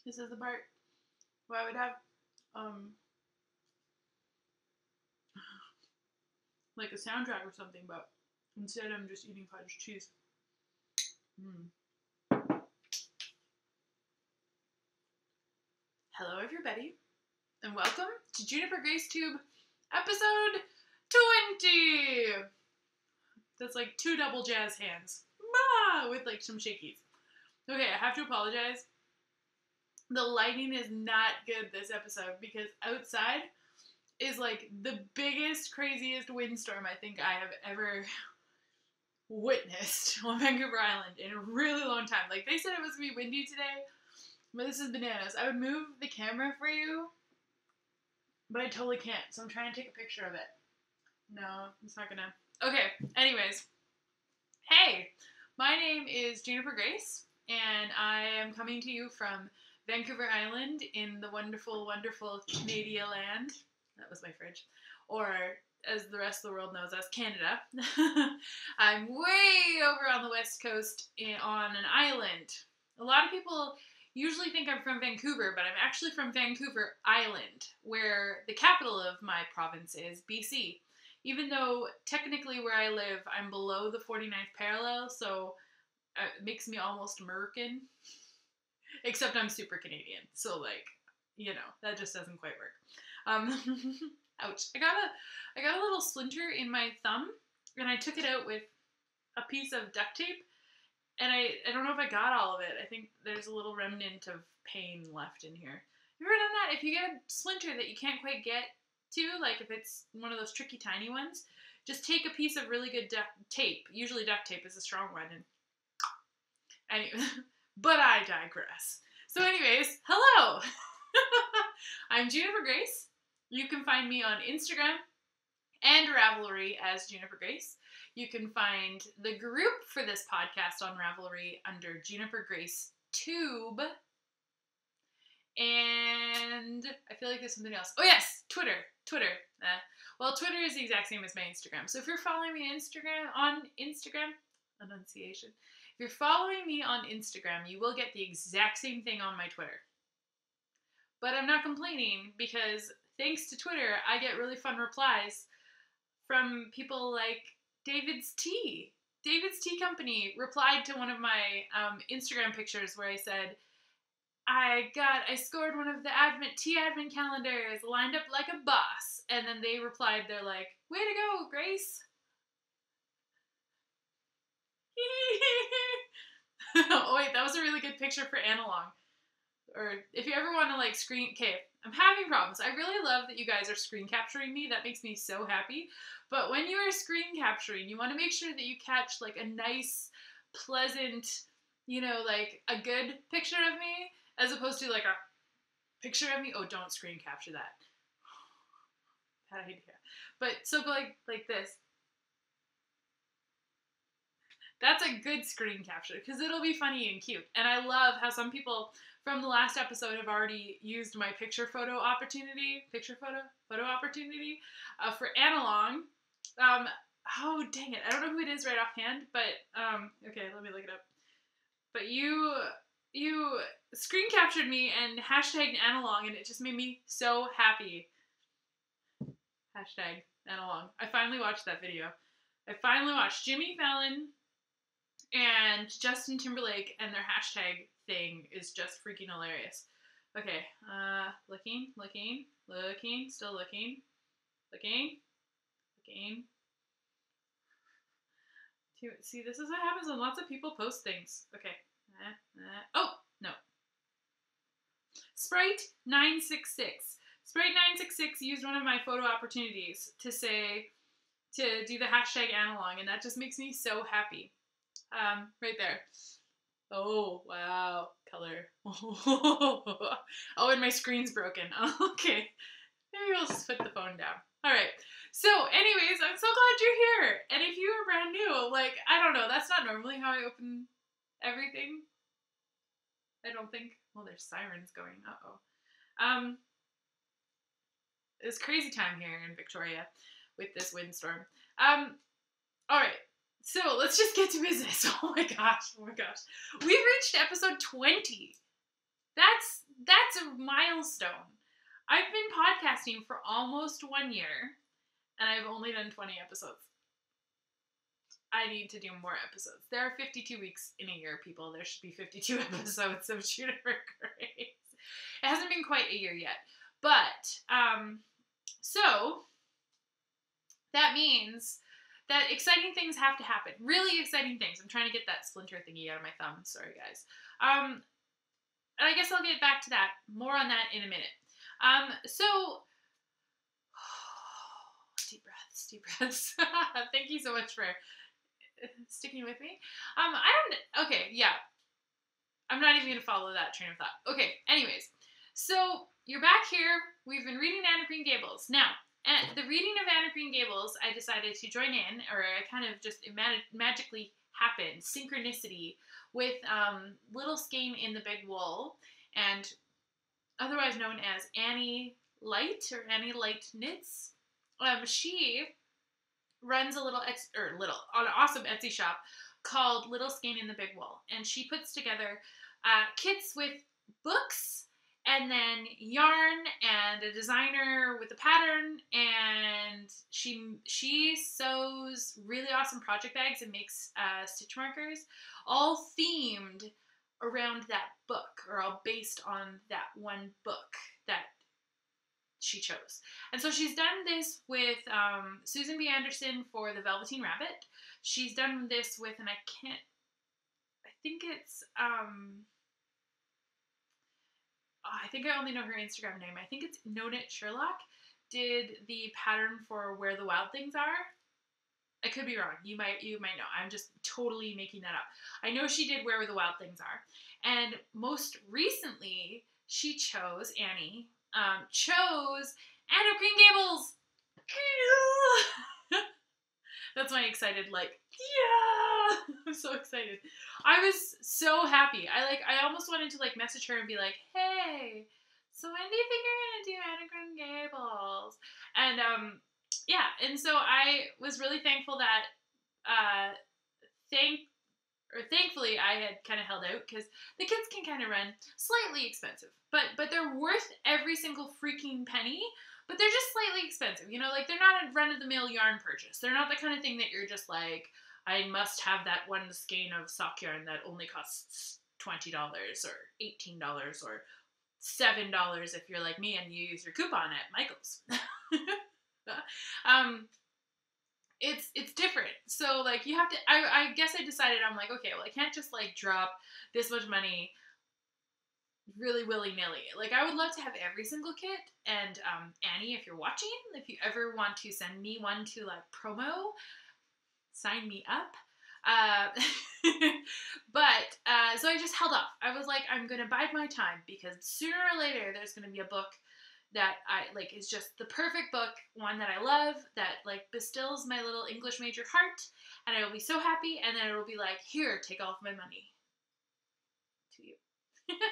This is the part where I would have, like a soundtrack or something, but instead I'm just eating cottage cheese. Hello everybody, and welcome to JuniperGraceTube episode 20! That's like 2 double jazz hands. With like some shakies. Okay, I have to apologize. The lighting is not good this episode because outside is like the biggest, craziest windstorm I think I have ever witnessed on Vancouver Island in a really long time. Like, they said it was going to be windy today, but this is bananas. I would move the camera for you, but I totally can't, so I'm trying to take a picture of it. No, it's not gonna. Okay, anyways. Hey, my name is Juniper Grace, and I am coming to you from Vancouver Island in the wonderful, wonderful Canadian land. That was my fridge. Or, as the rest of the world knows, as Canada. I'm way over on the west coast on an island. A lot of people usually think I'm from Vancouver, but I'm actually from Vancouver Island, where the capital of my province is, BC. Even though technically where I live, I'm below the 49th parallel, so it makes me almost American. Except I'm super Canadian, so like, you know, that just doesn't quite work. Ouch. I got a little splinter in my thumb, and I took it out with a piece of duct tape, and I don't know if I got all of it. I think there's a little remnant of pain left in here. You ever done that? If you get a splinter that you can't quite get to, like if it's one of those tricky tiny ones, just take a piece of really good duct tape. Usually duct tape is a strong one, and anyway, but I digress. So anyways, hello! I'm Juniper Grace. You can find me on Instagram and Ravelry as Juniper Grace. You can find the group for this podcast on Ravelry under JuniperGraceTube. And I feel like there's something else. Oh yes, Twitter. Well, Twitter is the exact same as my Instagram. So if you're following me on Instagram, enunciation. If you're following me on Instagram, you will get the exact same thing on my Twitter. But I'm not complaining because thanks to Twitter, I get really fun replies from people like David's Tea. David's Tea Company replied to one of my Instagram pictures where I said, I scored one of the tea advent calendars, lined up like a boss. And then they replied, they're like, way to go, Grace. Oh wait, that was a really good picture for Annealong. Or if you ever want to like okay, I'm having problems. I really love that you guys are screen capturing me. That makes me so happy. But when you are screen capturing, you want to make sure that you catch like a nice, pleasant, you know, like a good picture of me, as opposed to like a picture of me. Oh, don't screen capture that. Bad idea. But so go like this. That's a good screen capture because it'll be funny and cute. And I love how some people from the last episode have already used my photo opportunity for Annealong. Oh, dang it. I don't know who it is right offhand, but, okay, let me look it up. But you screen captured me and hashtagged Annealong, and it just made me so happy. Hashtag Annealong. I finally watched that video. I finally watched Jimmy Fallon and Justin Timberlake, and their hashtag thing is just freaking hilarious. Okay, looking, still looking. See, this is what happens when lots of people post things. Okay. Oh, no. Sprite966. Sprite966 used one of my photo opportunities to do the hashtag Annealong, and that just makes me so happy. Right there. Oh, wow. Color. Oh, and my screen's broken. Okay. Maybe I'll just put the phone down. Alright. So, anyways, I'm so glad you're here. And if you are brand new, like, I don't know, that's not normally how I open everything. I don't think. Well, there's sirens going. Uh-oh. It's crazy time here in Victoria with this windstorm. Alright. So, let's just get to business. Oh my gosh. We've reached episode 20. that's a milestone. I've been podcasting for almost 1 year, and I've only done 20 episodes. I need to do more episodes. There are 52 weeks in a year, people. There should be 52 episodes of Juniper Grace. It hasn't been quite a year yet. But, so, that means that exciting things have to happen. Really exciting things. I'm trying to get that splinter thingy out of my thumb. Sorry, guys. And I guess I'll get back to that. More on that in a minute. So, deep breaths. Thank you so much for sticking with me. Okay, yeah. I'm not even going to follow that train of thought. Okay, anyways. So, you're back here. We've been reading Anne of Green Gables. Now, at the reading of Anne of Green Gables, I decided to join in, or I kind of just, it magically happened, synchronicity, with little Skein in the Big Wool, and otherwise known as Annie Light, or Annie Light Knits. She runs an awesome Etsy shop called Little Skein in the Big Wool, and she puts together kits with books, and then yarn, and a designer with a pattern, and she sews really awesome project bags and makes stitch markers, all themed around that book, or all based on that one book that she chose. And so she's done this with Susan B. Anderson for The Velveteen Rabbit. She's done this with, and I think I only know her Instagram name. I think it's Knowit Sherlock did the pattern for Where the Wild Things Are. I could be wrong. You might know. I'm just totally making that up. I know she did Where the Wild Things Are. And most recently, she chose, Anne of Green Gables! That's my excited, yeah! I'm so excited. I was so happy. I almost wanted to, message her and be like, hey, so when do you think you're gonna do Anne of Green Gables? And, yeah, and so I was really thankful that, thankfully I had kind of held out, because the kits can kind of run slightly expensive, but they're worth every single freaking penny. But they're just slightly expensive, they're not a run-of-the-mill yarn purchase. They're not the kind of thing that you're just like, I must have that one skein of sock yarn that only costs $20 or $18 or $7 if you're like me and you use your coupon at Michael's. It's different. So, you have to, I guess I decided, I'm like, okay, well, I can't just, drop this much money really willy-nilly. I would love to have every single kit, and Annie, if you're watching, if you ever want to send me one to promo, sign me up. So I just held off. I was like, I'm gonna bide my time, because sooner or later there's gonna be a book that I is just the perfect book, one that I love, that bestills my little English major heart, and I will be so happy, and then it will be like, here, take all of my money to you.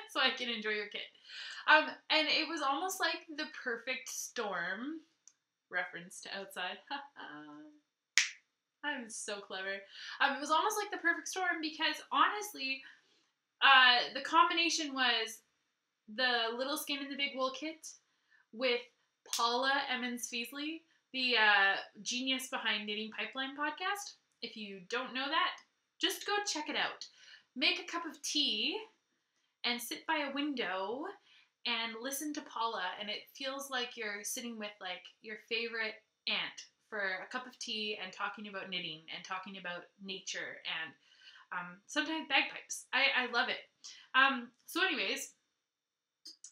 So I can enjoy your kit. And it was almost like the perfect storm, reference to outside. I'm so clever. It was almost like the perfect storm, because honestly, the combination was the Little Skein in the Big Wool kit with Paula Emmons-Feasley, the genius behind Knitting Pipeline podcast. If you don't know that, just go check it out. Make a cup of tea and sit by a window and listen to Paula, and it feels like you're sitting with your favorite aunt for a cup of tea and talking about knitting and talking about nature and sometimes bagpipes. I love it. So anyways,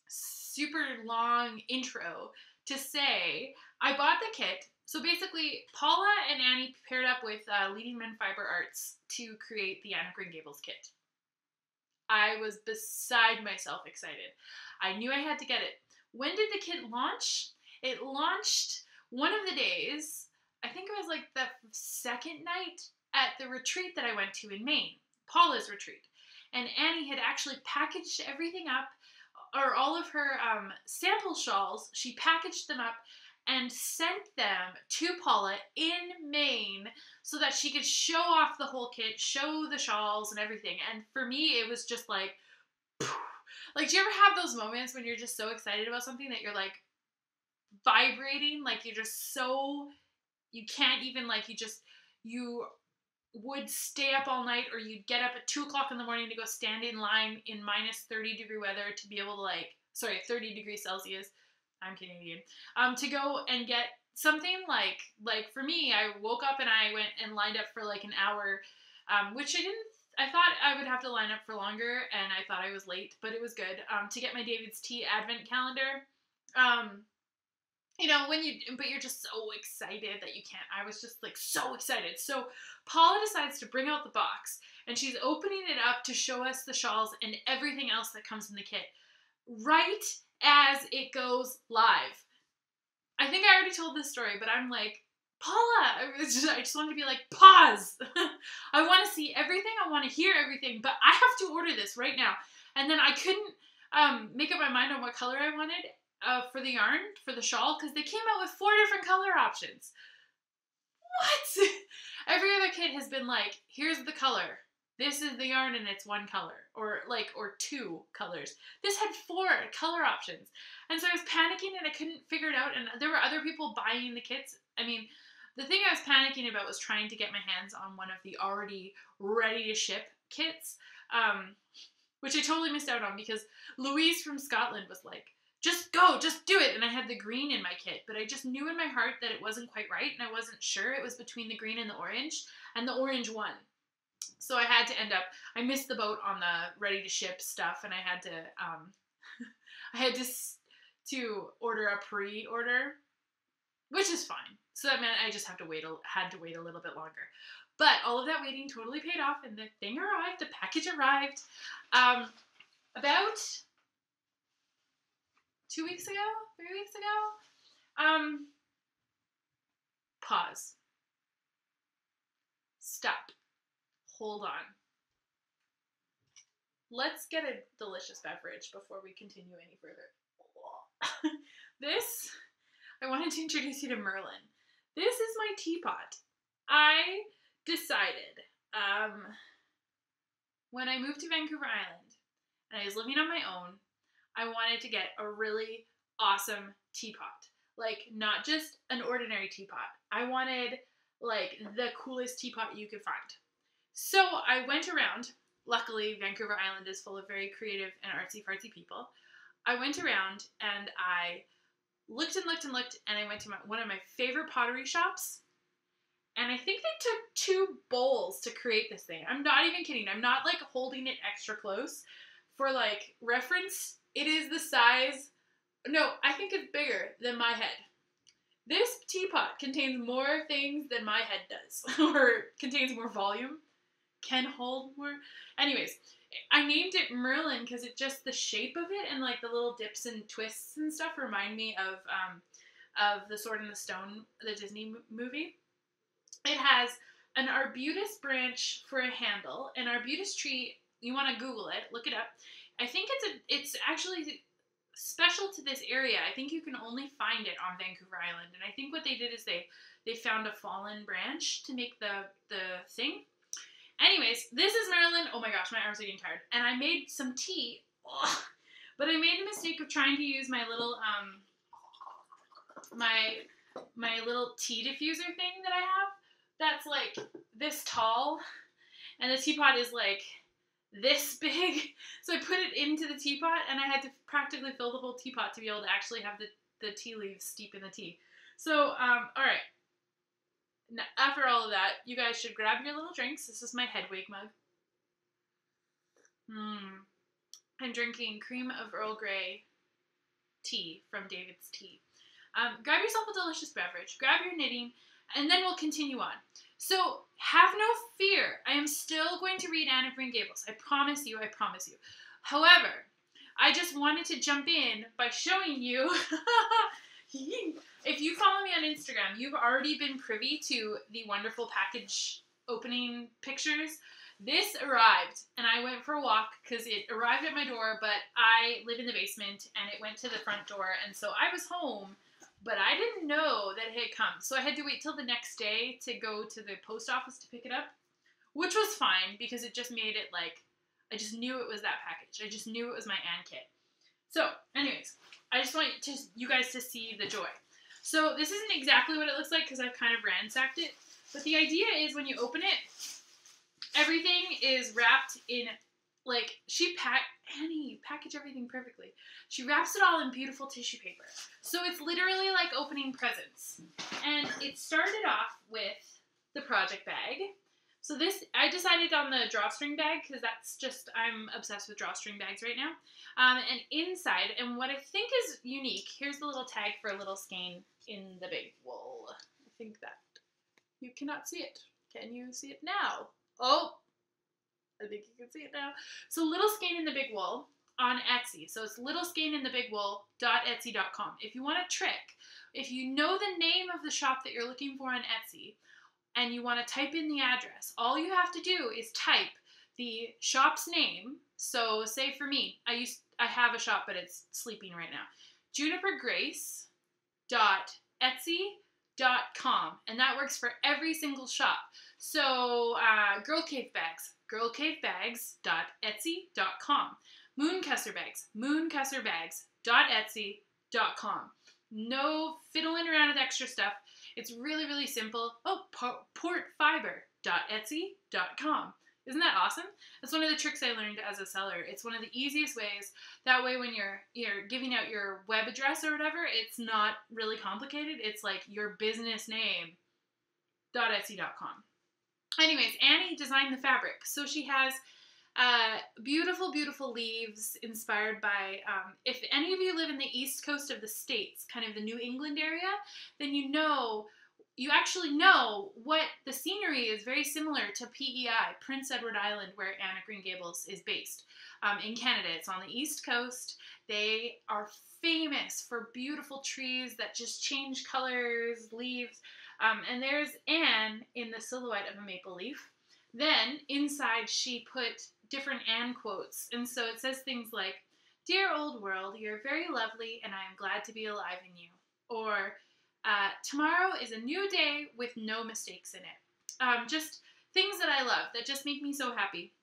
super long intro to say I bought the kit. So basically, Paula and Annie paired up with Leading Men Fiber Arts to create the Anne of Green Gables kit. I was beside myself excited. I knew I had to get it. When did the kit launch? It launched one of the days, I think it was the second night at the retreat that I went to in Maine, Paula's retreat. And Annie had actually packaged everything up, or all of her sample shawls, she packaged them up and sent them to Paula in Maine so that she could show off the whole kit, show the shawls and everything. And for me, it was just Like, do you ever have those moments when you're just so excited about something that you're, like, vibrating? Like, you're just so, you can't even, like, you would stay up all night, or you'd get up at 2 o'clock in the morning to go stand in line in minus 30-degree weather to be able to, like, 30 degrees Celsius, I'm Canadian, to go and get something like for me, I woke up and I went and lined up for like an hour, which I thought I would have to line up for longer, and I thought I was late, but it was good, to get my David's Tea advent calendar. You know, but you're just so excited that you can't. I was just like so excited. So Paula decides to bring out the box, and she's opening it up to show us the shawls and everything else that comes in the kit right as it goes live. I think I already told this story, but I'm like, Paula, I just wanted to be like, pause. I want to see everything. I want to hear everything, but I have to order this right now. And then I couldn't make up my mind on what color I wanted for the yarn, for the shawl, because they came out with 4 different color options. What? Every other kit has been like, here's the color. This is the yarn and it's 1 color, or 2 colors. This had 4 color options. And so I was panicking and I couldn't figure it out. And there were other people buying the kits. I mean, the thing I was panicking about was trying to get my hands on one of the already ready to ship kits, which I totally missed out on because Louise from Scotland was like, just go, just do it. And I had the green in my kit, but I just knew in my heart that it wasn't quite right. And I wasn't sure. It was between the green and the orange won. So I had to I missed the boat on the ready to ship stuff, and I had to order a pre-order, which is fine. So that meant I just had to wait a little bit longer. But all of that waiting totally paid off, and the thing arrived, the package arrived, about 2 weeks ago, 3 weeks ago. Pause. Stop. Hold on. Let's get a delicious beverage before we continue any further. I wanted to introduce you to Merlin. This is my teapot. I decided, when I moved to Vancouver Island, and I was living on my own, I wanted to get a really awesome teapot. Like, not just an ordinary teapot. I wanted, like, the coolest teapot you could find. So I went around. Luckily, Vancouver Island is full of very creative and artsy-fartsy people. I went around and I looked and looked and looked, and I went to one of my favorite pottery shops, and I think they took 2 bowls to create this thing. I'm not even kidding. I'm not, like, holding it extra close. For, like, reference, it is the size... No, I think it's bigger than my head. This teapot contains more things than my head does, or contains more volume. Can hold more. Anyways, I named it Merlin because it just, the shape of it and like the little dips and twists and stuff remind me of The Sword and the Stone, the Disney movie. It has an arbutus branch for a handle. An arbutus tree, you want to Google it, look it up. I think it's actually special to this area. I think you can only find it on Vancouver Island. And I think what they did is they found a fallen branch to make the thing. Anyways, this is Merlin. Oh my gosh, my arms are getting tired. And I made some tea. Ugh. But I made the mistake of trying to use my little my little tea diffuser thing that I have. That's like this tall. And the teapot is like this big. So I put it into the teapot, and I had to practically fill the whole teapot to be able to actually have the tea leaves steep in the tea. So, alright. After all of that, you guys should grab your little drinks. This is my Hedwig mug. I'm drinking cream of Earl Grey tea from David's Tea. Grab yourself a delicious beverage. Grab your knitting, and then we'll continue on. So, have no fear. I am still going to read Anne of Green Gables. I promise you, I promise you. However, I just wanted to jump in by showing you... If you follow me on Instagram, you've already been privy to the wonderful package opening pictures. This arrived, and I went for a walk because it arrived at my door, but I live in the basement, and it went to the front door, and so I was home, but I didn't know that it had come. So I had to wait till the next day to go to the post office to pick it up, which was fine because it just made it like I just knew it was that package. I just knew it was my Anne kit. So, anyways, I just want you guys to see the joy. So this isn't exactly what it looks like because I've kind of ransacked it. But the idea is when you open it, everything is wrapped in, like, Annie, package everything perfectly. She wraps it all in beautiful tissue paper. So it's literally like opening presents. And it started off with the project bag. So this, I decided on the drawstring bag because that's just, I'm obsessed with drawstring bags right now. And inside, and what I think is unique, here's the little tag for a little skein in the big wool. I think that you cannot see it. Can you see it now? Oh, I think you can see it now. So little skein in the big wool on Etsy. So it's littleskeininthebigwool.etsy.com. If you want a trick, if you know the name of the shop that you're looking for on Etsy, and you want to type in the address, all you have to do is type the shop's name. So say for me, I have a shop, but it's sleeping right now. JuniperGrace.etsy.com, and that works for every single shop. So Girl Cave Bags, girlcavebags.etsy.com. Mooncusser Bags, mooncusserbags.etsy.com. No fiddling around with extra stuff. It's really, really simple. Oh, portfiber.etsy.com. Isn't that awesome? That's one of the tricks I learned as a seller. It's one of the easiest ways. That way when you're giving out your web address or whatever, it's not really complicated. It's like your business name.etsy.com. Anyways, Annie designed the fabric. So she has beautiful, beautiful leaves inspired by, if any of you live in the east coast of the States, kind of the New England area, then you actually know what the scenery is very similar to PEI, Prince Edward Island, where Anne of Green Gables is based. In Canada, it's on the east coast. They are famous for beautiful trees that just change colors, leaves, and there's Anne in the silhouette of a maple leaf. Then inside she put different Anne quotes, and so it says things like, "Dear old world, you're very lovely and I am glad to be alive in you." Or, "Tomorrow is a new day with no mistakes in it." Just things that I love, that just make me so happy.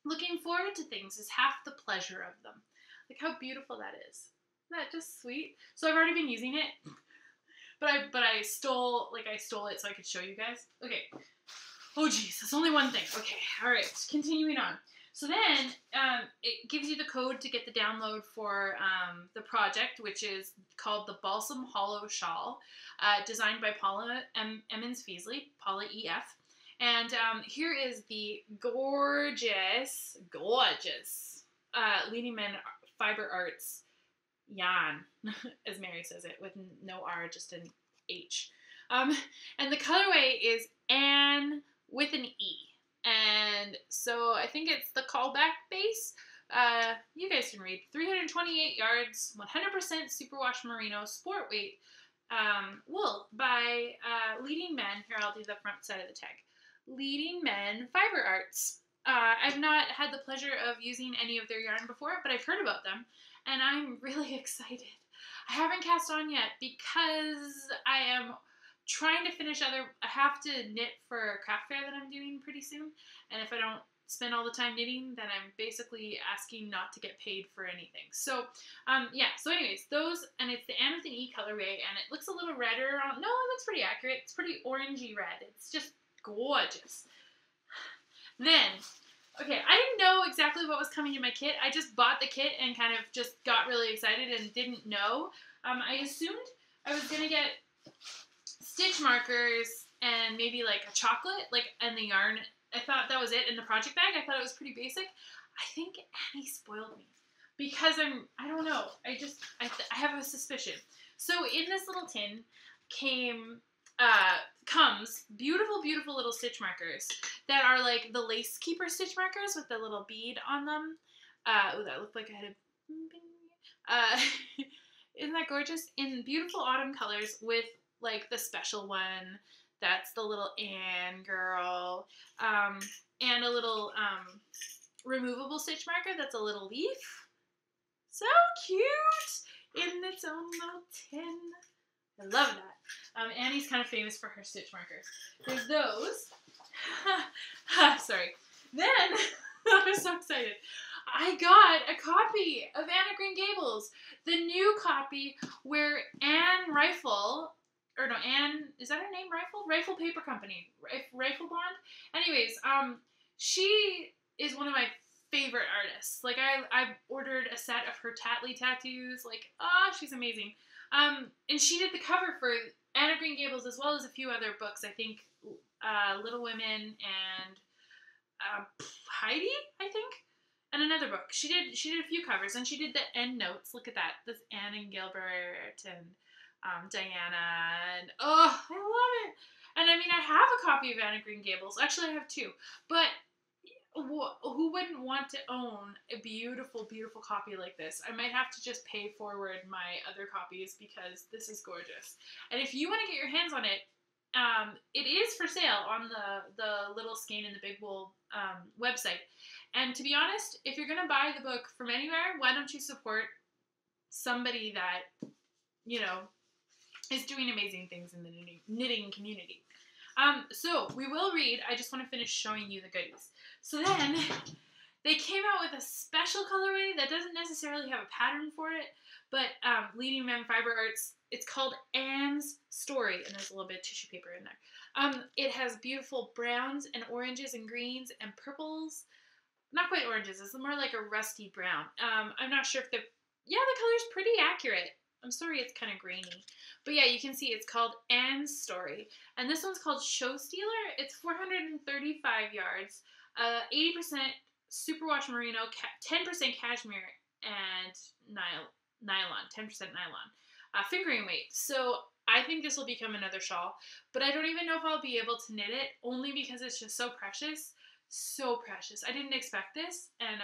"Looking forward to things is half the pleasure of them." Like how beautiful that is. Isn't that just sweet? So I've already been using it, but I stole it so I could show you guys. Okay. Oh geez, that's only one thing. Okay, all right, continuing on. So then it gives you the code to get the download for the project, which is called the Balsam Hollow Shawl, designed by Paula Emmons-Feasley, Paula EF. And here is the gorgeous Leading Men Fiber Arts yarn, as Mary says it, with no R, just an H. And the colorway is Anne with an E. And so I think it's the callback base. You guys can read. 328 yards, 100% superwash merino, sport weight, wool by Leading Men. Here, I'll do the front side of the tag. Leading Men Fiber Arts. I've not had the pleasure of using any of their yarn before, but I've heard about them, and I'm really excited. I haven't cast on yet because I am trying to finish I have to knit for a craft fair that I'm doing pretty soon, and if I don't spend all the time knitting, then I'm basically asking not to get paid for anything. So, yeah, so anyways, those, and it's the Anne with an E colorway, and it looks a little redder. No, it looks pretty accurate. It's pretty orangey red. It's just gorgeous. Then, okay, I didn't know exactly what was coming in my kit. I just bought the kit and kind of just got really excited and didn't know. I assumed I was going to get stitch markers and maybe like a chocolate, and the yarn. I thought that was it in the project bag. I thought it was pretty basic. I think Annie spoiled me because I don't know. I have a suspicion. So in this little tin comes beautiful, beautiful little stitch markers that are like the lace keeper stitch markers with the little bead on them. Oh, that looked like I had a... isn't that gorgeous? In beautiful autumn colors with like the special one. That's the little Anne girl. And a little removable stitch marker that's a little leaf. So cute! In its own little tin. I love that. Annie's kind of famous for her stitch markers. There's those. Sorry. Then, I was so excited. I got a copy of Anne of Green Gables, the new copy where Anne Rifle, or no, Anne, is that her name? Rifle Paper Company, Rifle Bond. Anyways, she is one of my favorite artists. Like I ordered a set of her Tatley tattoos. Like, she's amazing. And she did the cover for Anne of Green Gables as well as a few other books. I think Little Women and Heidi, I think, and another book. She did a few covers, and she did the end notes. Look at that. This Anne and Gilbert and Diana, and I love it. And I mean, I have a copy of Anne of Green Gables. Actually, I have two. But who wouldn't want to own a beautiful, beautiful copy like this? I might have to just pay forward my other copies because this is gorgeous. And if you want to get your hands on it, it is for sale on the little Skein and the Big Wool website. And to be honest, if you're going to buy the book from anywhere, why don't you support somebody that, you know, is doing amazing things in the knitting community. So we will read. I just want to finish showing you the goodies. So then they came out with a special colorway that doesn't necessarily have a pattern for it, but Leading Man Fiber Arts, it's called Anne's Story, and there's a little bit of tissue paper in there. It has beautiful browns and oranges and greens and purples. Not quite oranges, it's more like a rusty brown. I'm not sure if the color's pretty accurate. I'm sorry it's kind of grainy. But yeah, you can see it's called Anne's Story. And this one's called Show Stealer. It's 435 yards, 80% superwash merino, 10% cashmere, and nylon, 10% nylon. Fingering weight. So I think this will become another shawl. But I don't even know if I'll be able to knit it, only because it's just so precious. So precious. I didn't expect this. And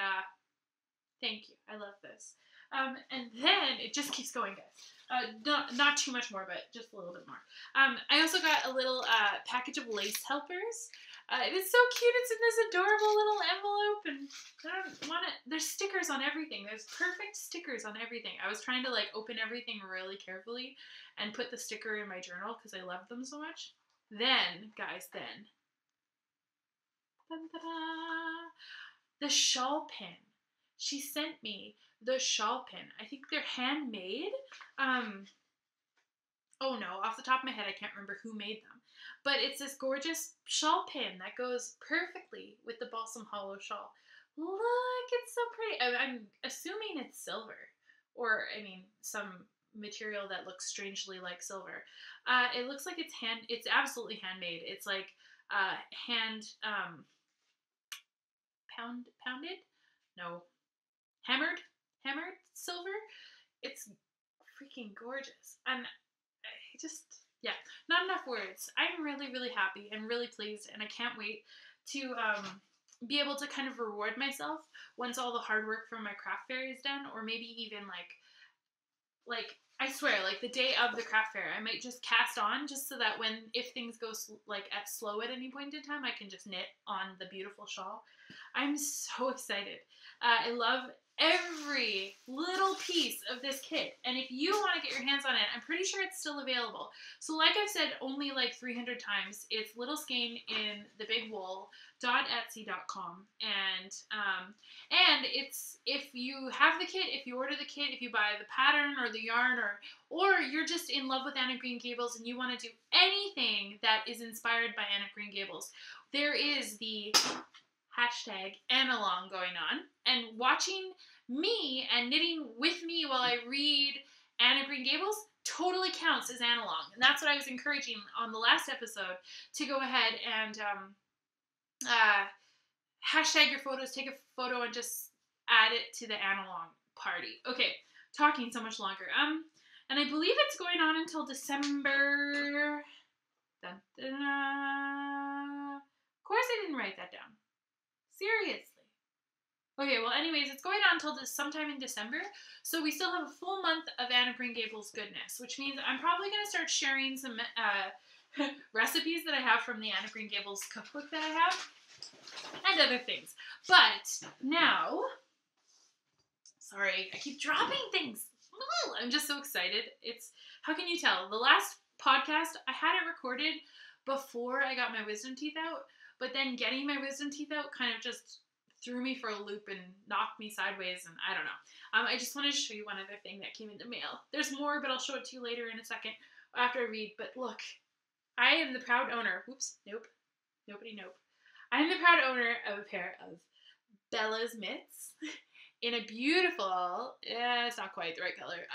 thank you. I love this. And then it just keeps going, guys. Not too much more, but just a little bit more. I also got a little package of lace helpers. It is so cute. It's in this adorable little envelope, and I don't want it. There's stickers on everything. There's perfect stickers on everything. I was trying to like open everything really carefully and put the sticker in my journal because I love them so much. Then, guys, the shawl pin. She sent me the shawl pin. I think they're handmade. Oh no, off the top of my head, I can't remember who made them. But it's this gorgeous shawl pin that goes perfectly with the Balsam Hollow shawl. Look, it's so pretty. I'm assuming it's silver. Or, I mean, some material that looks strangely like silver. It looks like it's absolutely handmade. It's like pounded? No. Hammered silver. It's freaking gorgeous. And I just, yeah, not enough words. I'm really, really happy and really pleased, and I can't wait to be able to kind of reward myself once all the hard work from my craft fair is done, or maybe even like I swear, like the day of the craft fair, I might just cast on just so that if things go like slow at any point in time, I can just knit on the beautiful shawl. I'm so excited. I love every little piece of this kit, and if you want to get your hands on it, I'm pretty sure it's still available. So like I've said only like 300 times, it's Little Skein in the Big Wool .etsy.com, and it's, if you have the kit, if you order the kit, if you buy the pattern or the yarn, or you're just in love with Anne of Green Gables and you want to do anything that is inspired by Anne of Green Gables, there is the hashtag annealong going on, and watching me and knitting with me while I read Anne of Green Gables totally counts as annealong. And that's what I was encouraging on the last episode, to go ahead and hashtag your photos, take a photo, and just add it to the annealong party. Okay, talking so much longer. And I believe it's going on until December. Dun, dun, dun. Of course I didn't write that down. Seriously. Okay, well, anyways, it's going on until sometime in December, so we still have a full month of Anne of Green Gables goodness, which means I'm probably going to start sharing some recipes that I have from the Anne of Green Gables cookbook that I have, and other things. But now, sorry, I keep dropping things. I'm just so excited. How can you tell? The last podcast, I had it recorded before I got my wisdom teeth out, but then getting my wisdom teeth out kind of just threw me for a loop and knocked me sideways, and I don't know. I just wanted to show you one other thing that came in the mail. There's more, but I'll show it to you later in a second after I read. But look, I am the proud owner. Whoops, nope. Nobody nope. I am the proud owner of a pair of Bella's mitts in a beautiful, it's not quite the right color,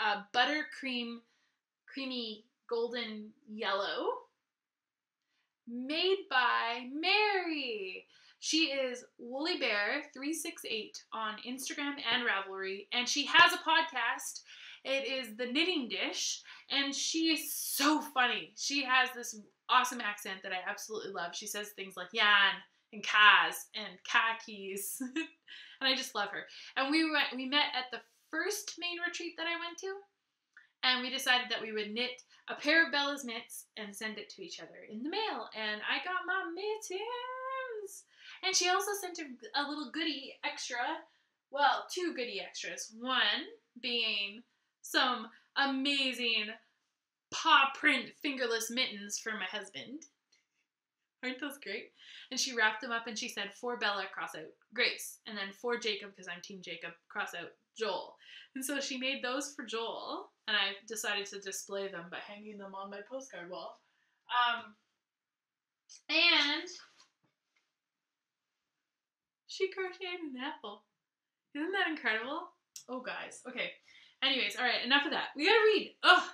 creamy golden yellow, made by Mary. She is Woolly Bear 368 on Instagram and Ravelry, and she has a podcast. It is The Knitting Dish, and she is so funny. She has this awesome accent that I absolutely love. She says things like Jan and Kaz and khakis, and I just love her. And we met at the first main retreat that I went to, and we decided that we would knit a pair of Bella's mitts and send it to each other in the mail, and I got my mittens. And she also sent a little goodie extra, well, 2 goodie extras. One being some amazing paw print fingerless mittens for my husband. Aren't those great? And she wrapped them up and she said, for Bella, cross out Grace. And then for Jacob, because I'm Team Jacob, cross out Joel. And so she made those for Joel, and I decided to display them by hanging them on my postcard wall. And she crocheted an apple. Isn't that incredible? Oh, guys. Okay. Anyways, all right, enough of that. We gotta read. Oh,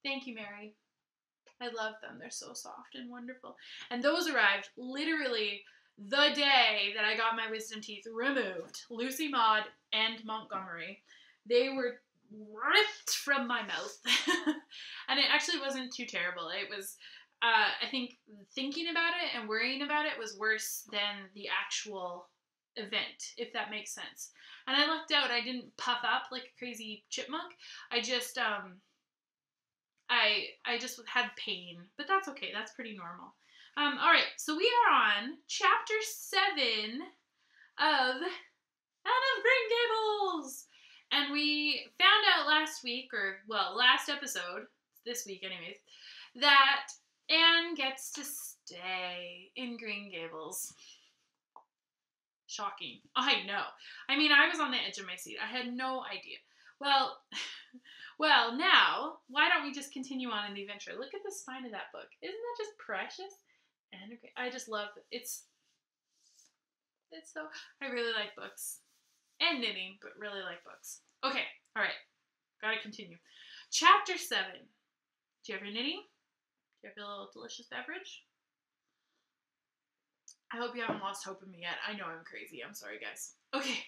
thank you, Mary. I love them. They're so soft and wonderful. And those arrived literally the day that I got my wisdom teeth removed. Lucy Maud and Montgomery. They were ripped from my mouth. And it actually wasn't too terrible. It was, I think, thinking about it and worrying about it was worse than the actual event, if that makes sense. And I lucked out. I didn't puff up like a crazy chipmunk. I just I just had pain, but that's okay. That's pretty normal. All right, so we are on chapter 7 of Anne of Green Gables, and we found out last week, or well, last episode, this week anyways, that Anne gets to stay in Green Gables. Shocking. I know. I mean, I was on the edge of my seat. I had no idea. Well, now, why don't we just continue on in the adventure? Look at the spine of that book. Isn't that just precious? And I just love it. It's so, I really like books. And knitting, but really like books. Okay, all right. Gotta continue. Chapter 7. Do you have your knitting? Do you have your little delicious beverage? I hope you haven't lost hope in me yet. I know I'm crazy. I'm sorry, guys. Okay.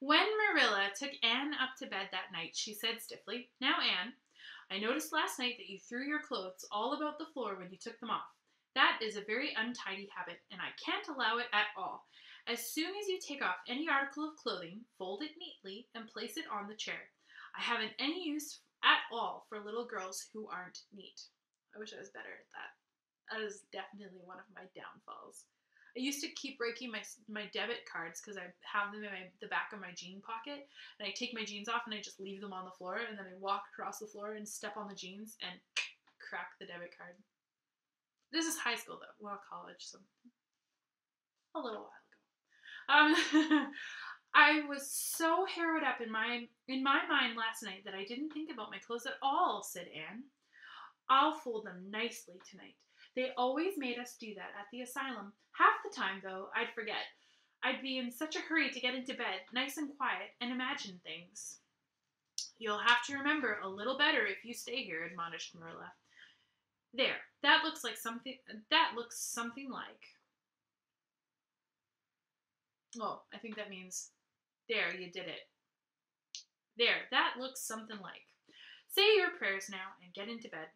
When Marilla took Anne up to bed that night, she said stiffly, "Now, Anne, I noticed last night that you threw your clothes all about the floor when you took them off. That is a very untidy habit, and I can't allow it at all. As soon as you take off any article of clothing, fold it neatly and place it on the chair. I haven't any use at all for little girls who aren't neat." I wish I was better at that. That is definitely one of my downfalls. I used to keep breaking my debit cards because I have them in the back of my jean pocket, and I take my jeans off and I just leave them on the floor, and then I walk across the floor and step on the jeans and crack the debit card. This is high school though, well, college, so a little while ago. I was so harrowed up in my mind last night that I didn't think about my clothes at all, said Anne. I'll fold them nicely tonight. They always made us do that at the asylum. Half the time, though, I'd forget. I'd be in such a hurry to get into bed, nice and quiet, and imagine things. You'll have to remember a little better if you stay here, admonished Marilla. There, that looks something like. Oh, I think that means, there, you did it. There, that looks something like. Say your prayers now and get into bed.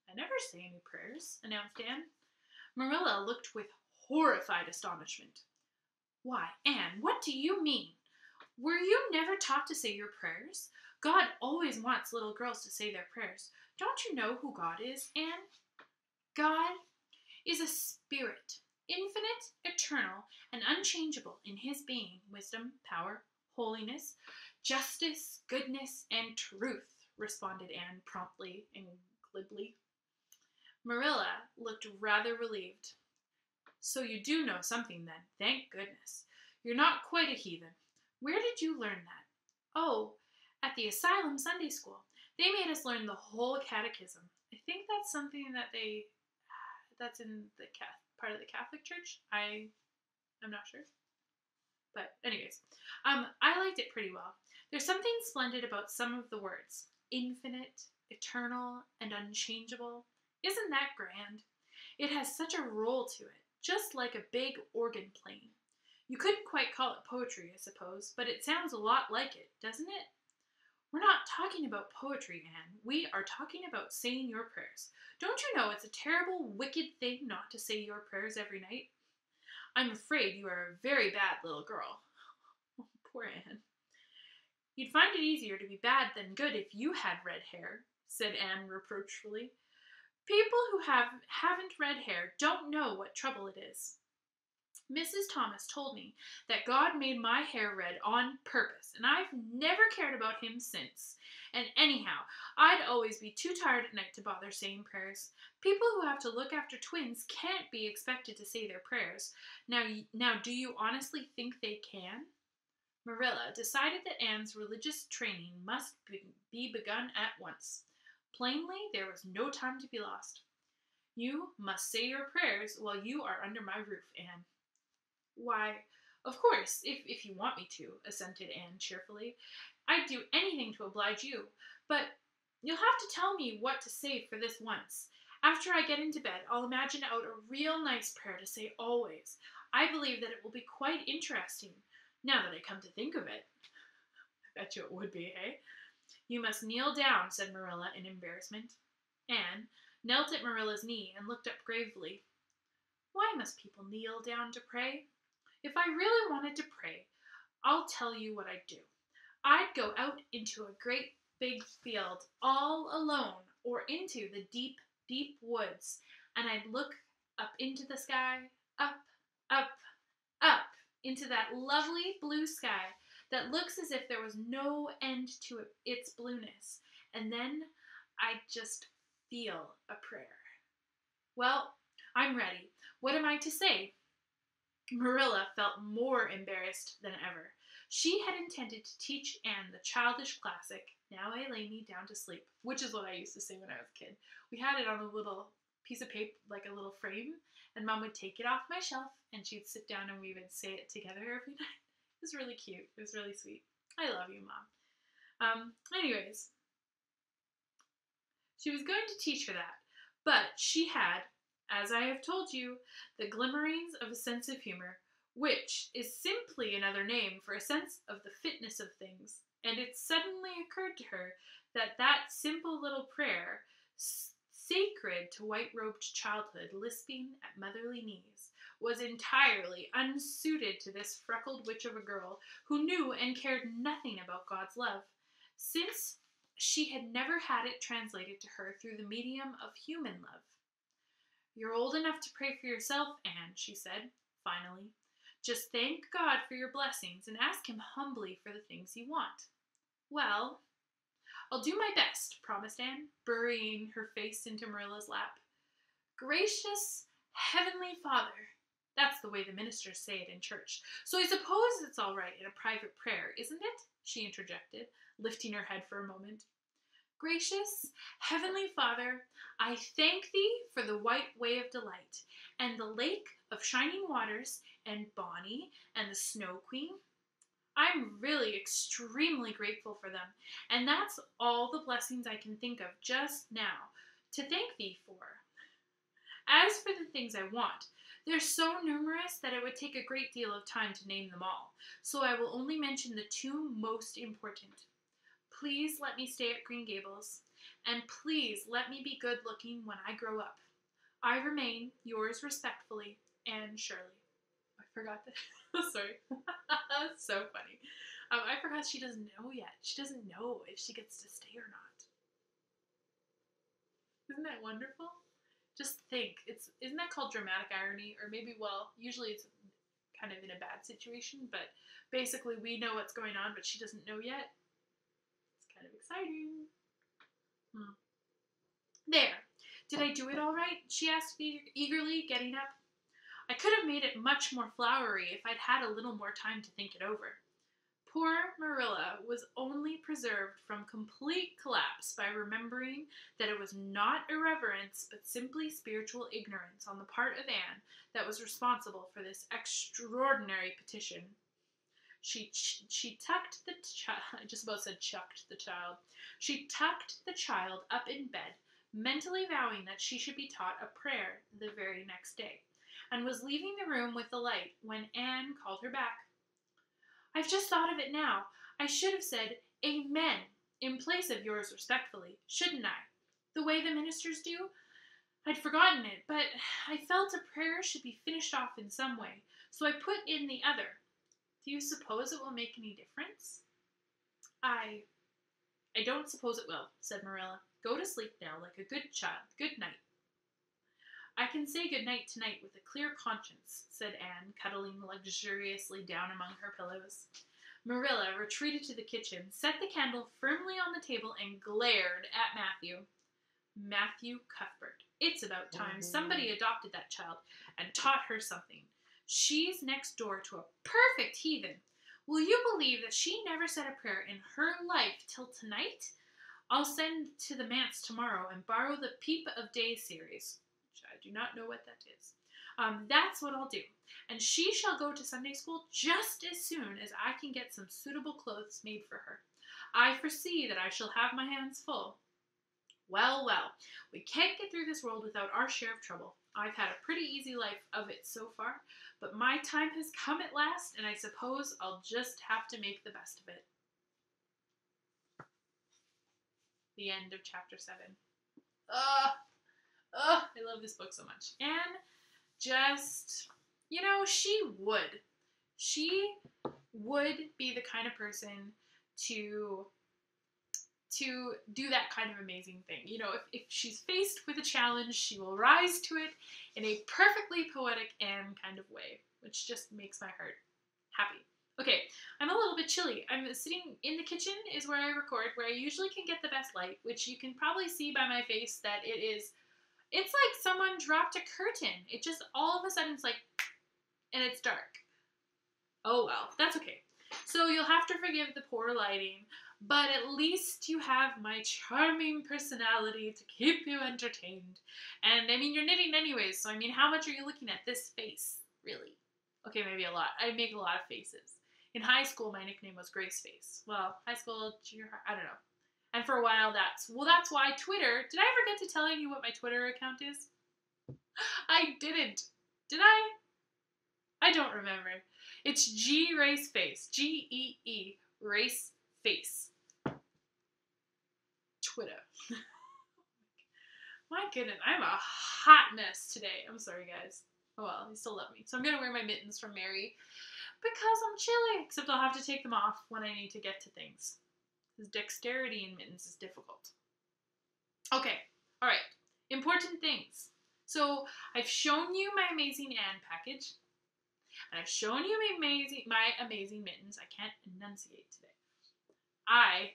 I never say any prayers, announced Anne. Marilla looked with horrified astonishment. Why, Anne, what do you mean? Were you never taught to say your prayers? God always wants little girls to say their prayers. Don't you know who God is, Anne? God is a spirit, infinite, eternal, and unchangeable in his being, wisdom, power, holiness, justice, goodness, and truth, responded Anne promptly and glibly. Marilla looked rather relieved. So you do know something then, thank goodness. You're not quite a heathen. Where did you learn that? Oh, at the Asylum Sunday School. They made us learn the whole catechism. I think that's something that's in the part of the Catholic Church. I'm not sure. But anyways, I liked it pretty well. There's something splendid about some of the words. Infinite, eternal, and unchangeable. Isn't that grand? It has such a roll to it, just like a big organ playing. You couldn't quite call it poetry, I suppose, but it sounds a lot like it, doesn't it? We're not talking about poetry, Anne. We are talking about saying your prayers. Don't you know it's a terrible, wicked thing not to say your prayers every night? I'm afraid you are a very bad little girl. Oh, poor Anne. You'd find it easier to be bad than good if you had red hair, said Anne reproachfully. People who haven't red hair don't know what trouble it is. Mrs. Thomas told me that God made my hair red on purpose, and I've never cared about him since. And anyhow, I'd always be too tired at night to bother saying prayers. People who have to look after twins can't be expected to say their prayers. Now, do you honestly think they can? Marilla decided that Anne's religious training must be begun at once. Plainly, there was no time to be lost. You must say your prayers while you are under my roof, Anne. Why, of course, if you want me to, assented Anne cheerfully. I'd do anything to oblige you, but you'll have to tell me what to say for this once. After I get into bed, I'll imagine out a real nice prayer to say always. I believe that it will be quite interesting, now that I come to think of it. I bet you it would be, eh? You must kneel down, said Marilla in embarrassment. Anne knelt at Marilla's knee and looked up gravely. Why must people kneel down to pray? If I really wanted to pray, I'll tell you what I'd do. I'd go out into a great big field all alone or into the deep, deep woods, and I'd look up into the sky, up, up, up, into that lovely blue sky that looks as if there was no end to its blueness, and then I'd just feel a prayer. Well, I'm ready. What am I to say? Marilla felt more embarrassed than ever. She had intended to teach Anne the childish classic, Now I Lay Me Down to Sleep, which is what I used to say when I was a kid. We had it on a little piece of paper, like a little frame, and Mom would take it off my shelf, and she'd sit down and we would say it together every night. It was really cute. It was really sweet. I love you, Mom. Anyways, she was going to teach her that, but she had, as I have told you, the glimmerings of a sense of humor, which is simply another name for a sense of the fitness of things, and it suddenly occurred to her that that simple little prayer, sacred to white-robed childhood lisping at motherly knees, was entirely unsuited to this freckled witch of a girl who knew and cared nothing about God's love, since she had never had it translated to her through the medium of human love. You're old enough to pray for yourself, Anne, she said, finally. Just thank God for your blessings and ask him humbly for the things you want. Well, I'll do my best, promised Anne, burying her face into Marilla's lap. Gracious Heavenly Father. That's the way the ministers say it in church. So I suppose it's all right in a private prayer, isn't it? She interjected, lifting her head for a moment. Gracious Heavenly Father, I thank thee for the white way of delight, and the lake of shining waters, and Bonnie, and the Snow Queen. I'm really extremely grateful for them, and that's all the blessings I can think of just now to thank thee for. As for the things I want, they're so numerous that it would take a great deal of time to name them all, so I will only mention the two most important. Please let me stay at Green Gables, and please let me be good-looking when I grow up. I remain, yours respectfully, Anne Shirley. I forgot that. Sorry. So funny. I forgot she doesn't know yet. She doesn't know if she gets to stay or not. Isn't that wonderful? Just think. Isn't that called dramatic irony? Or maybe, well, usually it's kind of in a bad situation, but basically we know what's going on, but she doesn't know yet. Kind of exciting. There. Did I do it all right? She asked eagerly, getting up. I could have made it much more flowery if I'd had a little more time to think it over. Poor Marilla was only preserved from complete collapse by remembering that it was not irreverence, but simply spiritual ignorance on the part of Anne that was responsible for this extraordinary petition. She tucked the child, I just about said chucked the child. She tucked the child up in bed, mentally vowing that she should be taught a prayer the very next day, and was leaving the room with the light when Anne called her back. I've just thought of it now. I should have said amen in place of yours respectfully, shouldn't I? The way the ministers do? I'd forgotten it, but I felt a prayer should be finished off in some way, so I put in the other. Do you suppose it will make any difference? I don't suppose it will, said Marilla. Go to sleep now like a good child. Good night. I can say good night tonight with a clear conscience, said Anne, cuddling luxuriously down among her pillows. Marilla retreated to the kitchen, set the candle firmly on the table, and glared at Matthew. Matthew Cuthbert. It's about time somebody adopted that child and taught her something. She's next door to a perfect heathen. Will you believe that she never said a prayer in her life till tonight? I'll send to the manse tomorrow and borrow the Peep of Day series. I do not know what that is. That's what I'll do. And she shall go to Sunday school just as soon as I can get some suitable clothes made for her. I foresee that I shall have my hands full. Well, well, we can't get through this world without our share of trouble. I've had a pretty easy life of it so far, but my time has come at last, and I suppose I'll just have to make the best of it. The end of chapter 7. I love this book so much. Anne just, she would be the kind of person to do that kind of amazing thing. If she's faced with a challenge, she will rise to it in a perfectly poetic Anne kind of way, which just makes my heart happy. Okay, I'm a little bit chilly. I'm sitting in the kitchen is where I record, where I usually can get the best light, which you can probably see by my face that it's like someone dropped a curtain. It just, all of a sudden, it's like, and it's dark. Oh well, that's okay. So you'll have to forgive the poor lighting, but at least you have my charming personality to keep you entertained. And, you're knitting anyways, so, how much are you looking at this face, really? Okay, maybe a lot. I make a lot of faces. In high school, my nickname was Grace Face. Well, high school, junior high, I don't know. And for a while, that's why Twitter, did I ever get to telling you what my Twitter account is? I didn't. Did I? I don't remember. It's Graceface. G-E-E, Race Face. Twitter. My goodness, I'm a hot mess today. I'm sorry, guys. Oh well, you still love me. So I'm going to wear my mittens from Mary because I'm chilly, except I'll have to take them off when I need to get to things. Because dexterity in mittens is difficult. Okay, all right. Important things. So I've shown you my amazing Anne package, and I've shown you my amazing mittens. I can't enunciate today.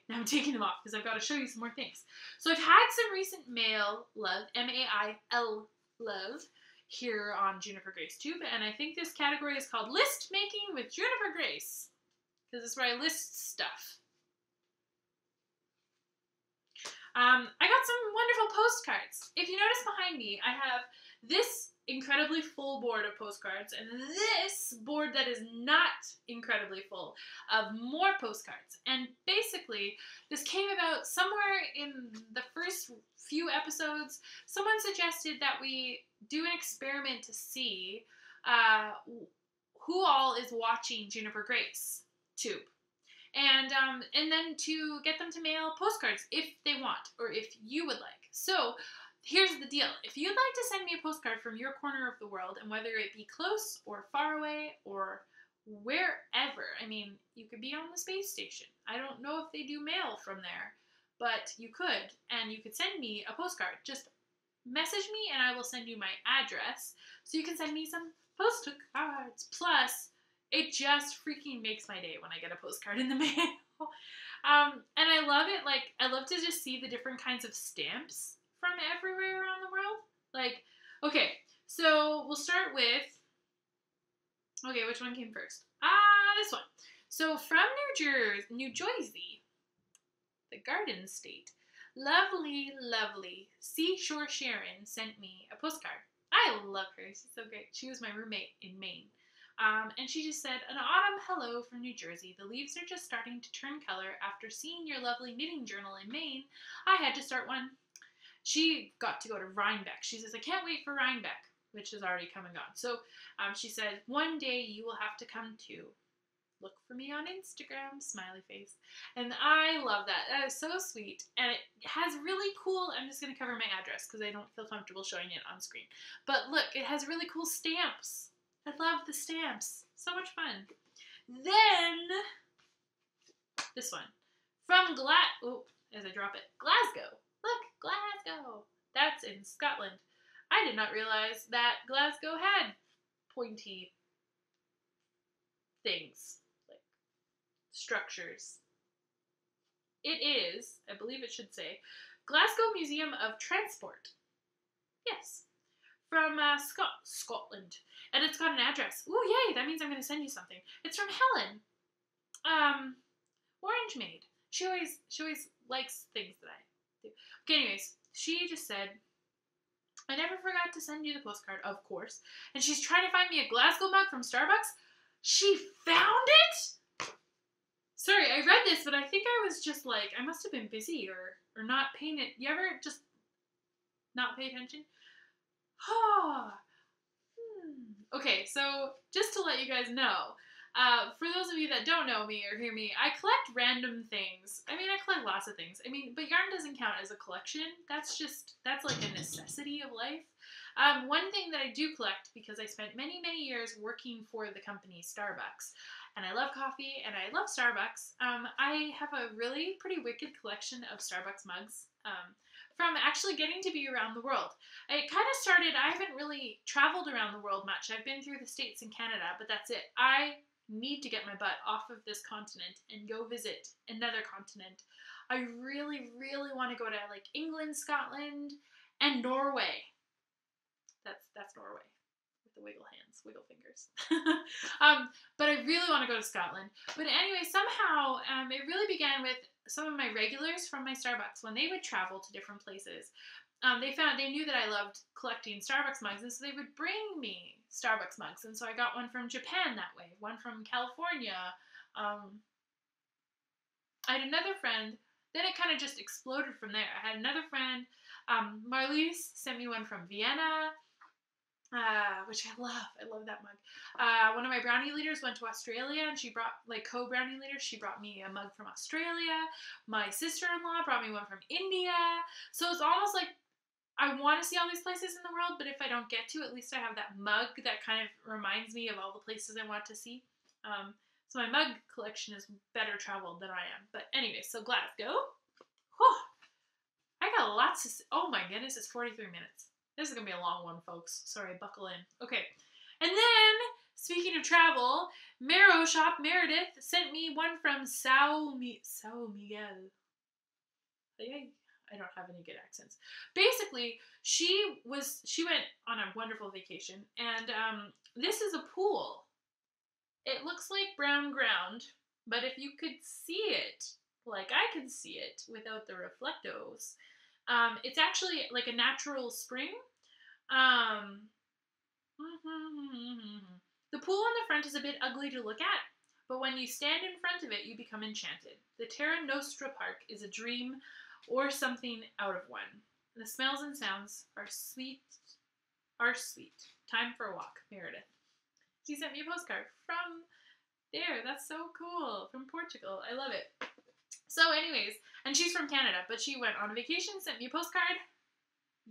Now I'm taking them off because I've got to show you some more things. So I've had some recent mail love, M-A-I-L love, here on JuniperGraceTube, and I think this category is called List Making with Juniper Grace, because it's where I list stuff. I got some wonderful postcards. If you notice behind me, I have this incredibly full board of postcards and this board that is not incredibly full of more postcards. And basically, this came about somewhere in the first few episodes. Someone suggested that we do an experiment to see who all is watching JuniperGraceTube. And then to get them to mail postcards if they want, or if you would like. So here's the deal. If you'd like to send me a postcard from your corner of the world, and whether it be close or far away or wherever, you could be on the space station. I don't know if they do mail from there, but you could, and you could send me a postcard. Just message me and I will send you my address so you can send me some postcards. Plus, it just freaking makes my day when I get a postcard in the mail. And I love it. I love to just see the different kinds of stamps from everywhere around the world. Okay, so we'll start with Okay, which one came first? This one. So from New Jersey, the Garden State, lovely, lovely Seashore Sharon sent me a postcard. I love her. She's so great. She was my roommate in Maine. And she just said, an autumn hello from New Jersey. The leaves are just starting to turn color. After seeing your lovely knitting journal in Maine, I had to start one. She got to go to Rhinebeck. She says, I can't wait for Rhinebeck, which is already come and gone. So she said, one day you will have to come too. Look for me on Instagram, smiley face. And I love that. That is so sweet. And it has really cool, I'm just going to cover my address because I don't feel comfortable showing it on screen. But look, it has really cool stamps. I love the stamps. So much fun. Then, this one. From as I drop it, Glasgow. Look, Glasgow. That's in Scotland. I did not realize that Glasgow had pointy things. Structures. It is, I believe it should say, Glasgow Museum of Transport. Yes. From Scotland. And it's got an address. Ooh, yay, that means I'm going to send you something. It's from Helen. Orange Maid. She always likes things that I do. Okay, anyways, she just said, I never forgot to send you the postcard, of course. And she's trying to find me a Glasgow mug from Starbucks. She found it? Sorry, I read this, but I think I was just like, I must have been busy or not paying it. You ever just not pay attention? Okay, so just to let you guys know, for those of you that don't know me or hear me, I collect random things. I mean, I collect lots of things. I mean, but yarn doesn't count as a collection. That's like a necessity of life. One thing that I do collect, because I spent many, many years working for the company Starbucks, and I love coffee, and I love Starbucks, I have a really pretty wicked collection of Starbucks mugs from actually getting to be around the world. It kind of started, I haven't really traveled around the world much. I've been through the States and Canada, but that's it. I need to get my butt off of this continent and go visit another continent. I really, really want to go to like England, Scotland, and Norway. That's Norway. With the wiggle hands, wiggle fingers. But I really want to go to Scotland. But anyway, somehow it really began with some of my regulars from my Starbucks when they would travel to different places. They knew that I loved collecting Starbucks mugs, and so they would bring me Starbucks mugs. And so I got one from Japan that way, one from California. I had another friend. Then it kind of just exploded from there. I had another friend. Marlies sent me one from Vienna. Which I love. I love that mug. One of my brownie leaders went to Australia, and she brought, like, co-brownie leaders, she brought me a mug from Australia. My sister-in-law brought me one from India. So it's almost like I want to see all these places in the world, but if I don't get to, at least I have that mug that kind of reminds me of all the places I want to see. So my mug collection is better traveled than I am. But anyway, so Glasgow. Whew. I got lots of... Oh my goodness, it's 43 minutes. This is going to be a long one, folks. Sorry, buckle in. Okay. And then, speaking of travel, Marrow Shop Meredith sent me one from São Miguel. I don't have any good accents. Basically, she went on a wonderful vacation, and this is a pool. It looks like brown ground, but if you could see it, like I could see it without the reflectos, it's actually like a natural spring. The pool on the front is a bit ugly to look at, but when you stand in front of it, you become enchanted. The Terra Nostra Park is a dream or something out of one. The smells and sounds are sweet. Time for a walk, Meredith. She sent me a postcard from there. That's so cool. From Portugal. I love it. So anyways, and she's from Canada, but she went on a vacation, sent me a postcard.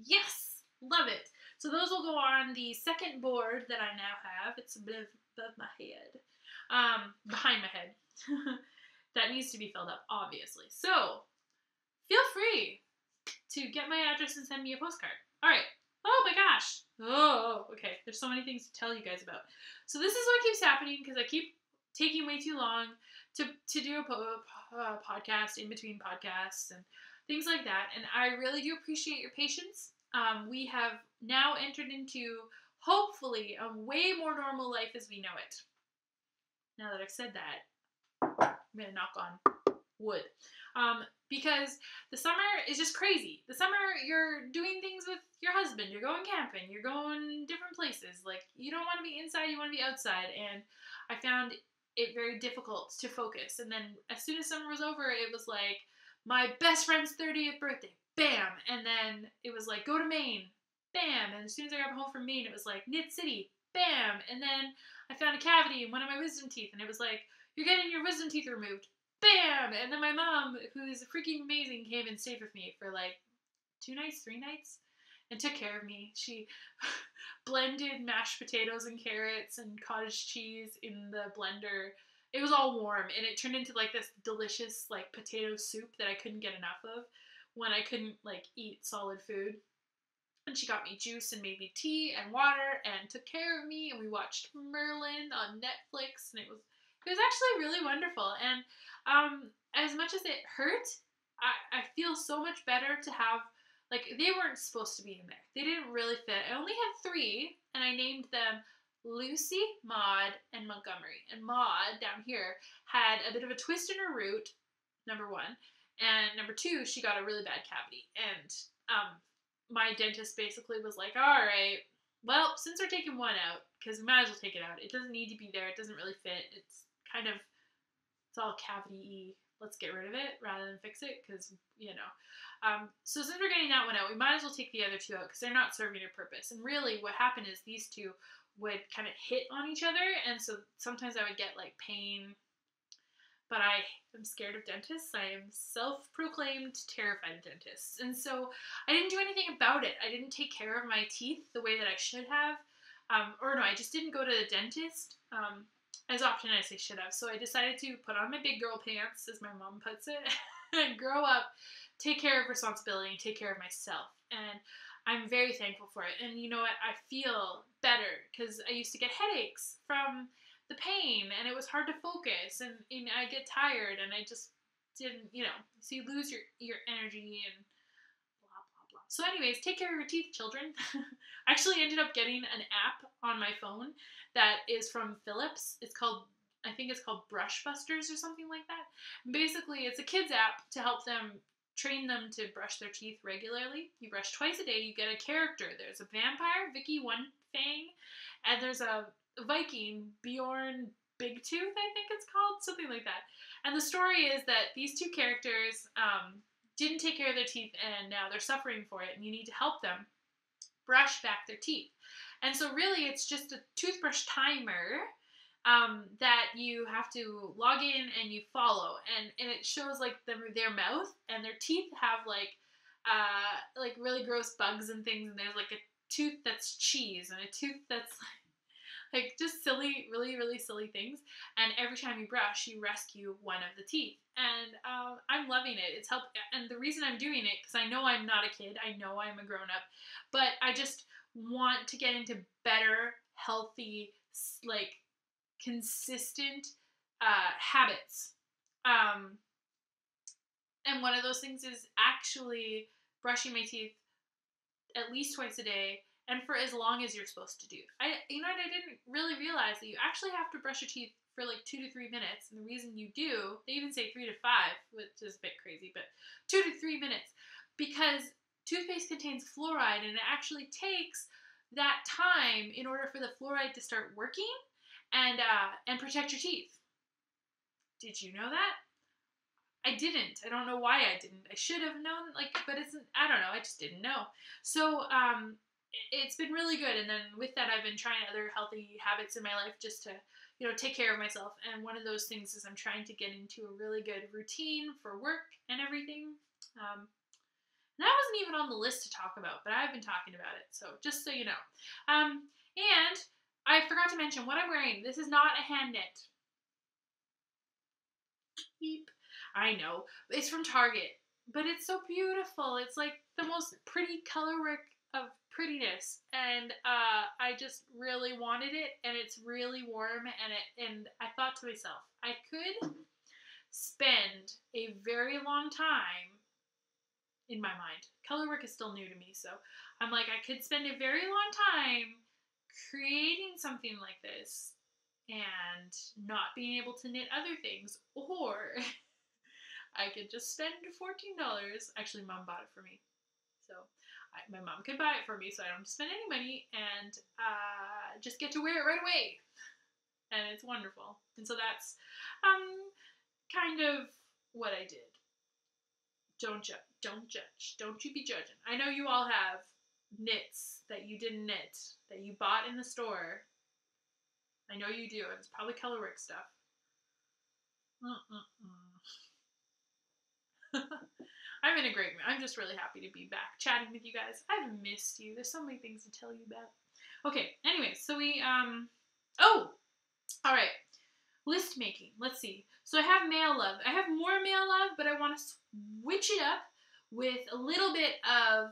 Yes! Love it. So those will go on the second board that I now have. It's above my head. Behind my head. That needs to be filled up, obviously. So, feel free to get my address and send me a postcard. Alright. Oh my gosh. Oh, okay. There's so many things to tell you guys about. So this is what keeps happening because I keep taking way too long to do a podcast in between podcasts and things like that. And I really do appreciate your patience. We have now entered into hopefully a way more normal life as we know it. Now that I've said that, I'm going to knock on wood. Because the summer is just crazy. The summer, you're doing things with your husband. You're going camping. You're going different places. Like, you don't want to be inside. You want to be outside. And I found it very difficult to focus. And then as soon as summer was over, it was like my best friend's 30th birthday. Bam! And then it was like, go to Maine. Bam! And as soon as I got home from Maine, it was like, Knit City. Bam! And then I found a cavity in one of my wisdom teeth. And it was like, you're getting your wisdom teeth removed. Bam! And then my mom, who is freaking amazing, came and stayed with me for like 2 nights, 3 nights, and took care of me. She blended mashed potatoes and carrots and cottage cheese in the blender. It was all warm, and it turned into like this delicious like potato soup that I couldn't get enough of when I couldn't like eat solid food. And she got me juice and made me tea and water and took care of me, and we watched Merlin on Netflix, and it was actually really wonderful. And as much as it hurt, I feel so much better to have, like, they weren't supposed to be in there. They didn't really fit. I only had 3, and I named them Lucy, Maud, and Montgomery. And Maud, down here, had a bit of a twist in her root, number 1. And number 2, she got a really bad cavity. And my dentist basically was like, all right, well, since we're taking 1 out, because we might as well take it out. It doesn't need to be there. It doesn't really fit. It's kind of, it's all cavity-y. Let's get rid of it rather than fix it, because, you know. So since we're getting that 1 out, we might as well take the other 2 out, because they're not serving a purpose. And really what happened is these 2 would kind of hit on each other, and so sometimes I would get, like, pain. But I am scared of dentists. I am self-proclaimed terrified of dentists. And so I didn't do anything about it. I didn't take care of my teeth the way that I should have. Or no, I just didn't go to the dentist as often as I should have. So I decided to put on my big girl pants, as my mom puts it, and grow up, take care of responsibility, and take care of myself. And I'm very thankful for it. And you know what? I feel better, because I used to get headaches from the pain, and it was hard to focus, and I get tired, and I just didn't, you know, so you lose your energy and blah, blah, blah. So anyways, take care of your teeth, children. I actually ended up getting an app on my phone that is from Philips. It's called, I think it's called Brush Busters or something like that. And basically, it's a kid's app to help them train them to brush their teeth regularly. You brush twice a day, you get a character. There's a vampire, Vicky One Fang, and there's a Viking, Bjorn Big Tooth, I think it's called, something like that. And the story is that these 2 characters didn't take care of their teeth, and now they're suffering for it, and you need to help them brush back their teeth. And so really it's just a toothbrush timer that you have to log in and you follow, and it shows like their mouth, and their teeth have like really gross bugs and things, and there's like a tooth that's cheese, and a tooth that's like just silly, really, really silly things. And every time you brush, you rescue one of the teeth. And I'm loving it. It's helped. And the reason I'm doing it, because I know I'm not a kid. I know I'm a grown-up. But I just want to get into better, healthy, like, consistent habits. And one of those things is actually brushing my teeth at least twice a day, and for as long as you're supposed to do. I didn't really realize that you actually have to brush your teeth for like 2 to 3 minutes. And the reason you do, they even say 3 to 5, which is a bit crazy, but 2 to 3 minutes, because toothpaste contains fluoride, and it actually takes that time in order for the fluoride to start working and protect your teeth. Did you know that? I didn't. I don't know why I didn't. I should have known, like, but I don't know. I just didn't know. So, it's been really good. And then with that, I've been trying other healthy habits in my life just to, you know, take care of myself. And one of those things is I'm trying to get into a really good routine for work and everything. And that wasn't even on the list to talk about, but I've been talking about it. So just so you know. And I forgot to mention what I'm wearing. This is not a hand knit. Beep. I know. It's from Target, but it's so beautiful. It's like the most pretty color work of prettiness, and I just really wanted it, and it's really warm, and I thought to myself, I could spend a very long time, in my mind, color work is still new to me, so I'm like, I could spend a very long time creating something like this and not being able to knit other things, or I could just spend $14. Actually, Mom bought it for me, so my mom could buy it for me, so I don't have to spend any money and just get to wear it right away, and it's wonderful. And so that's kind of what I did. Don't judge. Don't judge. Don't you be judging. I know you all have knits that you didn't knit, that you bought in the store. I know you do, and it's probably colorwork stuff. I'm in a great mood. I'm just really happy to be back chatting with you guys. I've missed you. There's so many things to tell you about. Okay, anyway, so we, oh, all right. List making. Let's see. So I have mail love. I have more mail love, but I want to switch it up with a little bit of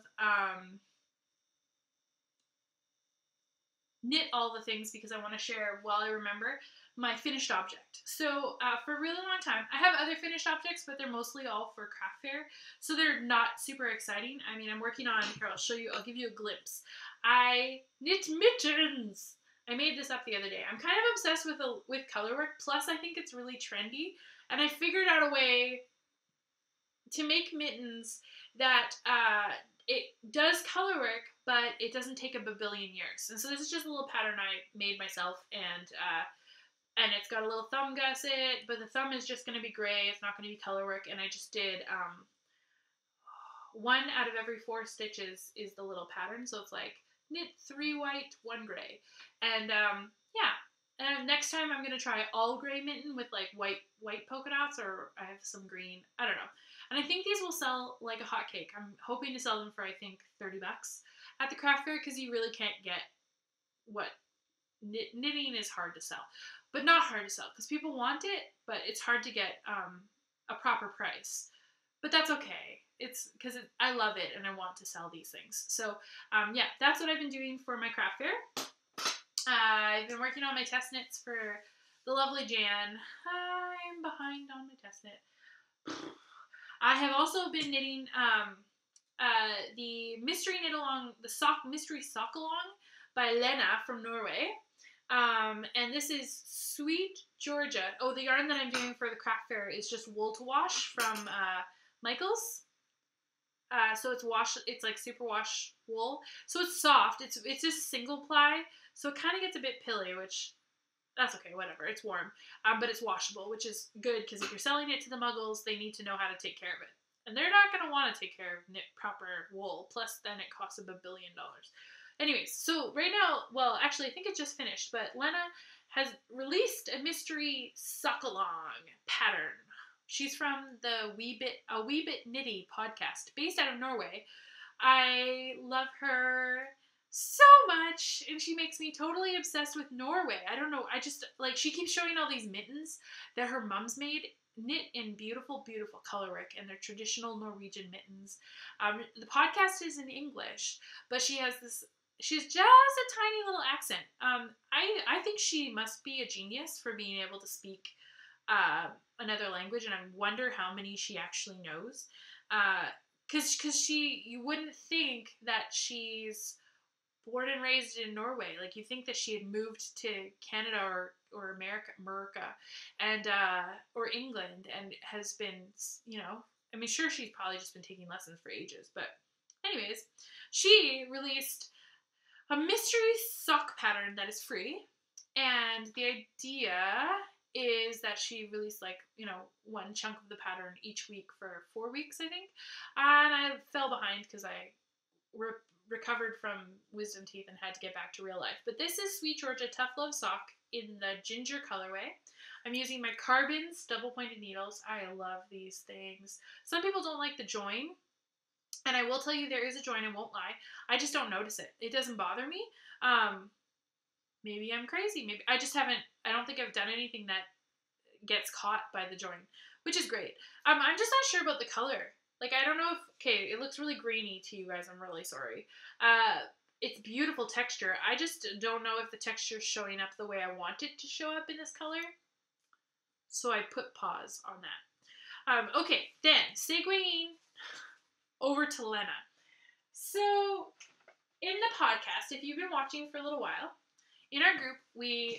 knit all the things, because I want to share, while I remember, my finished object. So for a really long time, I have other finished objects, but they're mostly all for craft fair, so they're not super exciting. I mean, I'm working on, here, I'll show you, I'll give you a glimpse. I knit mittens. I made this up the other day. I'm kind of obsessed with colorwork, plus I think it's really trendy, and I figured out a way to make mittens that it does colorwork, but it doesn't take a babillion years. And so this is just a little pattern I made myself, and it's got a little thumb gusset, but the thumb is just going to be gray. It's not going to be colorwork, and I just did 1 out of every 4 stitches is the little pattern, so it's like knit 3 white, 1 gray, and yeah. And next time I'm going to try all gray mitten with like white polka dots, or I have some green, I don't know. And I think these will sell like a hotcake. I'm hoping to sell them for, I think, $30 at the craft fair, because you really can't get what knitting is hard to sell, but not hard to sell because people want it, but it's hard to get a proper price. But that's okay. It's because I love it and I want to sell these things. So yeah, that's what I've been doing for my craft fair. I've been working on my test knits for the lovely Jan. I'm behind on my test knit. I have also been knitting the mystery knit along, the mystery sock along by Lena from Norway. And this is Sweet Georgia. Oh, the yarn that I'm doing for the craft fair is just wool to wash from Michaels. So it's like super wash wool. So it's soft. It's just single ply. So it kind of gets a bit pilly, which that's okay, whatever. It's warm. But it's washable, which is good, because if you're selling it to the muggles, they need to know how to take care of it. And they're not going to want to take care of knit proper wool. Plus, then it costs $1 billion. Anyways, so right now, well, actually, I think it just finished, but Lena has released a mystery sock-along pattern. She's from the A Wee Bit Knitty podcast, based out of Norway. I love her so much, and she makes me totally obsessed with Norway. I don't know, I just, like, she keeps showing all these mittens that her mom's made, knit in beautiful, beautiful colorwork, and they're traditional Norwegian mittens. The podcast is in English, but she's just a tiny little accent. I think she must be a genius for being able to speak another language, and I wonder how many she actually knows. Because you wouldn't think that she's born and raised in Norway. Like, you think that she had moved to Canada or America, and or England, and has been, you know, I mean, sure, she's probably just been taking lessons for ages. But anyways, she released a mystery sock pattern that is free, and the idea is that she released, like, you know, one chunk of the pattern each week for 4 weeks, I think, and I fell behind because I recovered from wisdom teeth and had to get back to real life. But this is Sweet Georgia Tough Love Sock in the ginger colorway. I'm using my Carbons double pointed needles. I love these things. Some people don't like the join, and I will tell you there is a join, I won't lie. I just don't notice it. It doesn't bother me. Maybe I'm crazy. Maybe I just haven't, I don't think I've done anything that gets caught by the join, which is great. I'm just not sure about the color. Like, I don't know if, okay, it looks really greeny to you guys. I'm really sorry. It's beautiful texture. I just don't know if the texture's showing up the way I want it to show up in this color. So I put pause on that. Okay, then, segueing over to Lena. So, in the podcast, if you've been watching for a little while, in our group,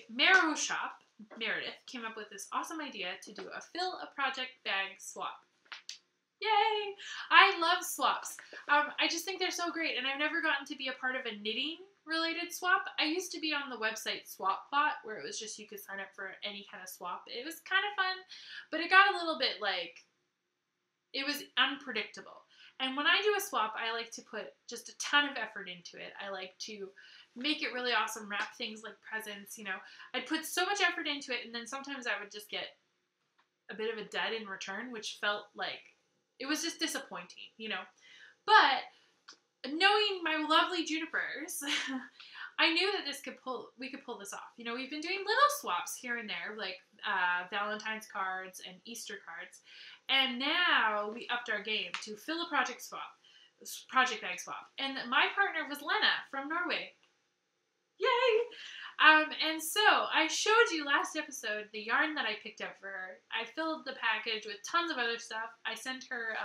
Marrow Shop, Meredith, came up with this awesome idea to do a fill a project bag swap. Yay! I love swaps. I just think they're so great, and I've never gotten to be a part of a knitting-related swap. I used to be on the website SwapBot, where it was just you could sign up for any kind of swap. It was kind of fun, but it got a little bit, like, it was unpredictable. And when I do a swap, I like to put just a ton of effort into it. I like to make it really awesome, wrap things like presents, you know. I'd put so much effort into it, and then sometimes I would just get a bit of a dud in return, which felt like it was just disappointing, you know. But knowing my lovely Junipers, I knew that we could pull this off. You know, we've been doing little swaps here and there, like Valentine's cards and Easter cards, and now we upped our game to fill a project bag swap. And my partner was Lena from Norway. Yay! And so I showed you last episode the yarn that I picked up for her. I filled the package with tons of other stuff. I sent her,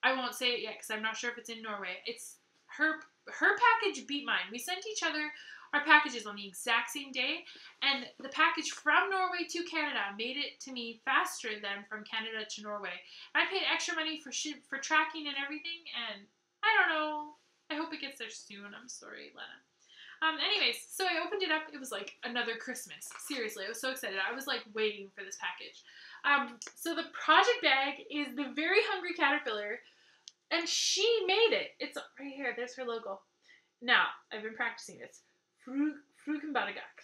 I won't say it yet because I'm not sure if it's in Norway. It's her package beat mine. We sent each other our packages on the exact same day, and the package from Norway to Canada made it to me faster than from Canada to Norway. And I paid extra money for tracking and everything, and I don't know. I hope it gets there soon. I'm sorry, Lena. Anyways, so I opened it up. It was like another Christmas. Seriously, I was so excited. I was like waiting for this package. So the project bag is the Very Hungry Caterpillar, and she made it. It's right here. There's her logo. Now, I've been practicing this. Frukenbadagak.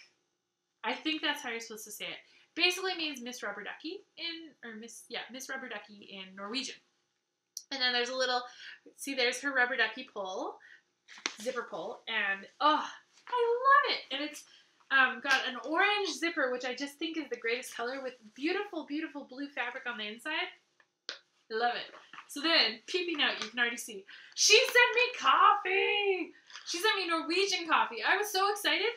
I think that's how you're supposed to say it. Basically means Miss Rubber Ducky Miss Rubber Ducky in Norwegian. And then there's a little, see, there's her rubber ducky pull, zipper pull, and oh, I love it. And it's got an orange zipper, which I just think is the greatest color, with beautiful, beautiful blue fabric on the inside. I love it. So then, peeping out, you can already see, she sent me coffee! She sent me Norwegian coffee. I was so excited,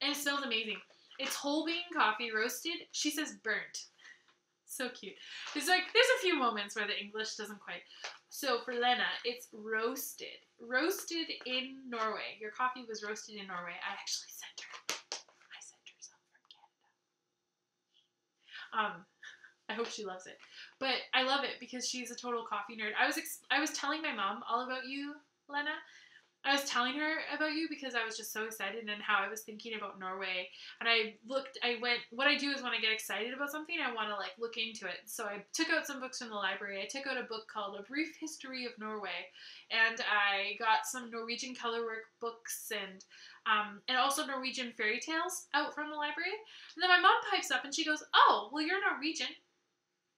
and it smells amazing. It's whole bean coffee, roasted. She says burnt. So cute. There's a few moments where the English doesn't quite. So for Lena, it's roasted. Roasted in Norway. Your coffee was roasted in Norway. I actually sent her some from Canada. I hope she loves it. But I love it because she's a total coffee nerd. I was telling my mom all about you, Lena. I was telling her about you because I was just so excited and how I was thinking about Norway. And what I do is when I get excited about something, I want to like look into it. So I took out some books from the library. I took out a book called A Brief History of Norway. And I got some Norwegian colorwork books and also Norwegian fairy tales out from the library. And then my mom pipes up and she goes, "Oh, well, you're Norwegian."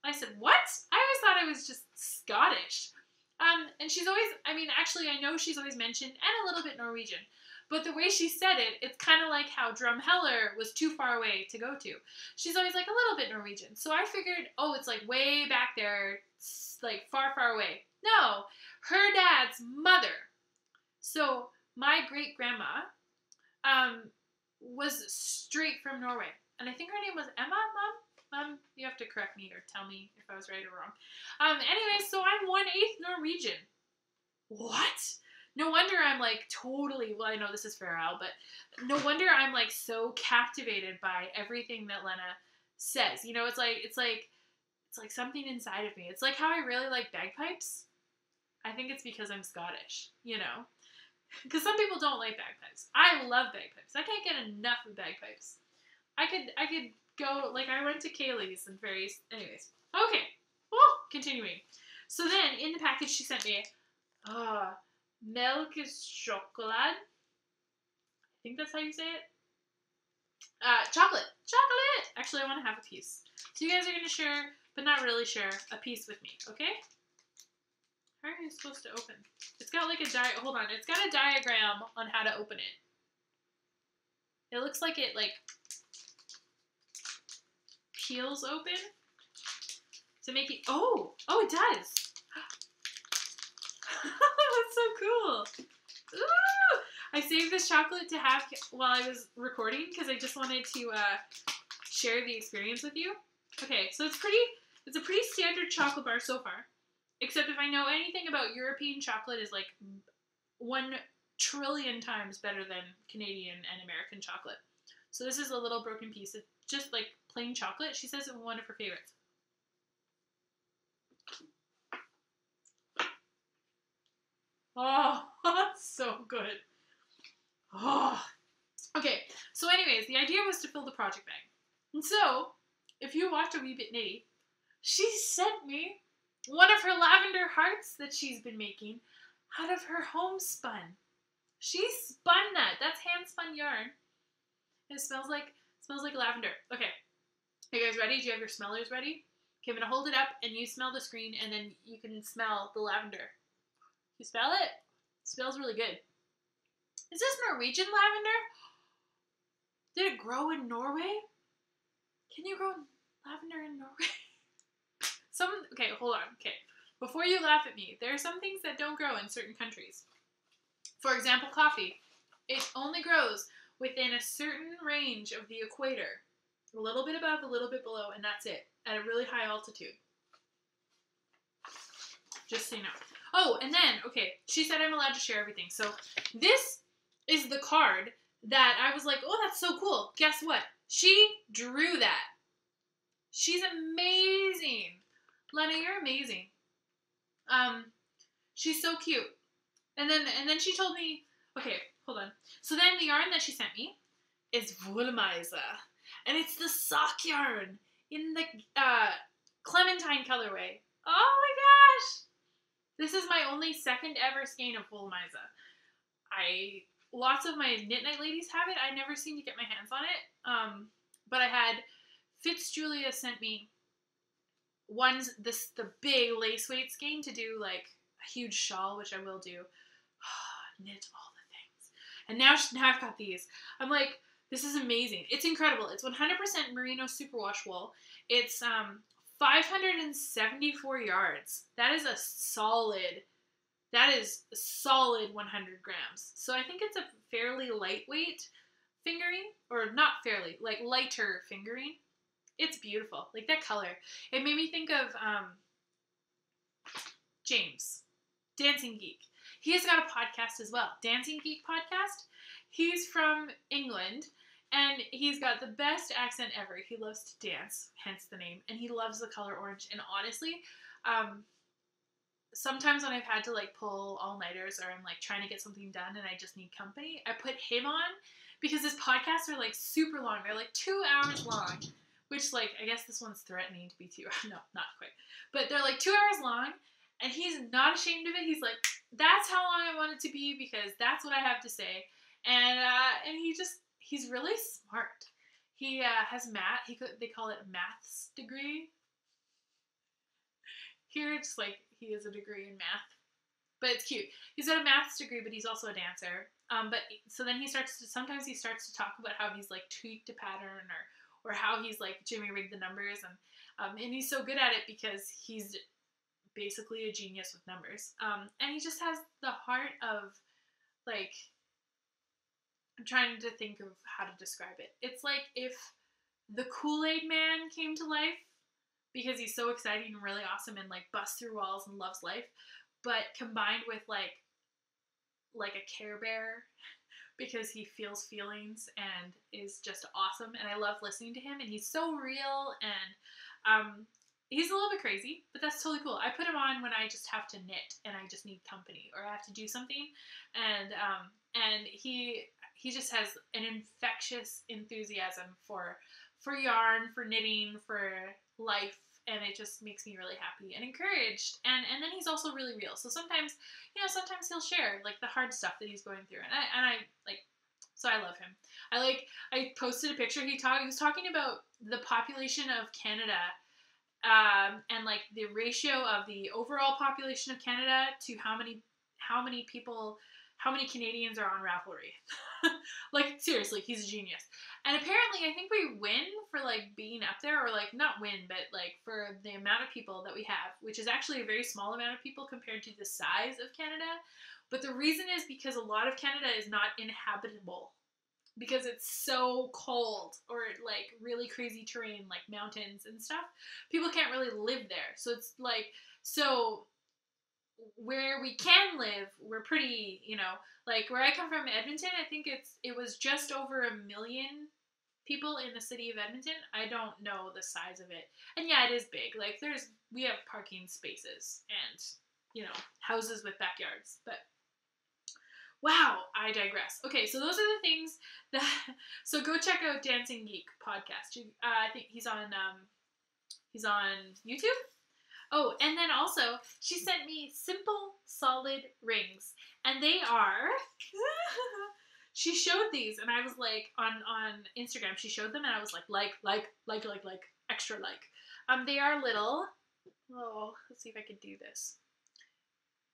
I said, "What?" I always thought I was just Scottish. And she's always, actually, I know she's always mentioned, and a little bit Norwegian. But the way she said it, it's kind of like how Drumheller was too far away to go to. She's always like a little bit Norwegian. So I figured, oh, it's like way back there, like far, far away. No, her dad's mother. So my great-grandma was straight from Norway. And I think her name was Emma, Mom, you have to correct me or tell me if I was right or wrong. Anyway, so I'm 1/8 Norwegian. What? No wonder I'm like totally, well, I know this is Farrell, but no wonder I'm like so captivated by everything that Lena says. You know, it's like something inside of me. It's like how I really like bagpipes. I think it's because I'm Scottish, you know? Because some people don't like bagpipes. I love bagpipes. I can't get enough of bagpipes. I could go, like, I went to Kaylee's and various, anyways. Okay, continuing. So then, in the package she sent me, milk is chocolate. I think that's how you say it. Chocolate. Actually, I want to have a piece. So you guys are going to share, but not really share, a piece with me, okay? How are you supposed to open? It's got like a hold on, it's got a diagram on how to open it. It looks like it, like, peels open to make it, oh, it does. That's so cool. Ooh! I saved this chocolate to have while I was recording because I just wanted to share the experience with you. Okay, so it's a pretty standard chocolate bar so far, except if I know anything about European chocolate is like one trillion times better than Canadian and American chocolate. So this is a little broken piece. It's just like plain chocolate. She says it's one of her favorites. Oh, so good. Oh. Okay, so anyways, the idea was to fill the project bag. And so, if you watch A Wee Bit Nitty, she sent me one of her lavender hearts that she's been making out of her homespun. She spun that. That's hand spun yarn. It smells like lavender. Okay. Are you guys ready? Do you have your smellers ready? Okay, I'm gonna hold it up and you smell the screen and then you can smell the lavender. You smell it? It smells really good. Is this Norwegian lavender? Did it grow in Norway? Can you grow lavender in Norway? Okay, hold on. Okay. Before you laugh at me, there are some things that don't grow in certain countries. For example, coffee. It only grows within a certain range of the equator. A little bit above, a little bit below, and that's it. At a really high altitude. Just so you know. Oh, and then, okay, she said I'm allowed to share everything. So this is the card that I was like, oh, that's so cool. Guess what? She drew that. She's amazing. Lena, you're amazing. She's so cute. And then she told me, okay, hold on. So then the yarn that she sent me is Woolmeise. And it's the sock yarn in the Clementine colorway. Oh my gosh! This is my only second ever skein of Woolmeise. Lots of my Knit Night ladies have it. I never seem to get my hands on it. But I had Fitzjulia sent me the big lace weight skein to do like a huge shawl, which I will do. Knit all the things. And now I've got these. I'm like, this is amazing. It's incredible. It's 100% merino superwash wool. It's 574 yards. That is a solid 100 grams. So I think it's a fairly lightweight fingering, or not fairly, like lighter fingering. It's beautiful. Like that color. It made me think of James, Dancing Geek. He has got a podcast as well, Dancing Geek podcast. He's from England, and he's got the best accent ever. He loves to dance, hence the name, and he loves the color orange. And honestly, sometimes when I've had to like pull all-nighters or I'm like trying to get something done and I just need company, I put him on because his podcasts are like super long. They're like 2 hours long, which like, I guess this one's threatening to be 2 hours. No, not quite. But they're like 2 hours long and he's not ashamed of it. He's like, that's how long I want it to be because that's what I have to say. And he's really smart. He has math. They call it maths degree. Here it's like he has a degree in math, but it's cute. He's got a maths degree, but he's also a dancer. So then sometimes he starts to talk about how he's like tweaked a pattern or how he's like Jimmy rigged the numbers and he's so good at it because he's basically a genius with numbers. And he just has the heart of like, I'm trying to think of how to describe it. It's like if the Kool-Aid Man came to life because he's so exciting and really awesome and like busts through walls and loves life, but combined with like a Care Bear because he feels feelings and is just awesome. And I love listening to him and he's so real and he's a little bit crazy, but that's totally cool. I put him on when I just have to knit and I just need company or I have to do something and he just has an infectious enthusiasm for yarn, for knitting, for life, and it just makes me really happy and encouraged. And then he's also really real. So sometimes he'll share like the hard stuff that he's going through, and I like. So I love him. I posted a picture. He was talking about the population of Canada, and like the ratio of the overall population of Canada to how many Canadians are on Ravelry. Like, seriously, he's a genius. And apparently, I think we win for, like, being up there, or, like, not win, but, like, for the amount of people that we have, which is actually a very small amount of people compared to the size of Canada. But the reason is because a lot of Canada is not inhabitable. Because it's so cold, or, like, really crazy terrain, like mountains and stuff. People can't really live there. So it's, like, so where we can live, we're pretty, you know, like where I come from, Edmonton, I think it was just over 1 million people in the city of Edmonton. I don't know the size of it. And yeah, it is big. Like we have parking spaces and, you know, houses with backyards. But wow, I digress. Okay, so those are the things that, so go check out Dancing Geek podcast. I think he's on YouTube. Oh, and then also, she sent me simple, solid rings. And they are, she showed these, and I was like, on Instagram, she showed them, and I was like, extra like. They are little, oh, let's see if I can do this.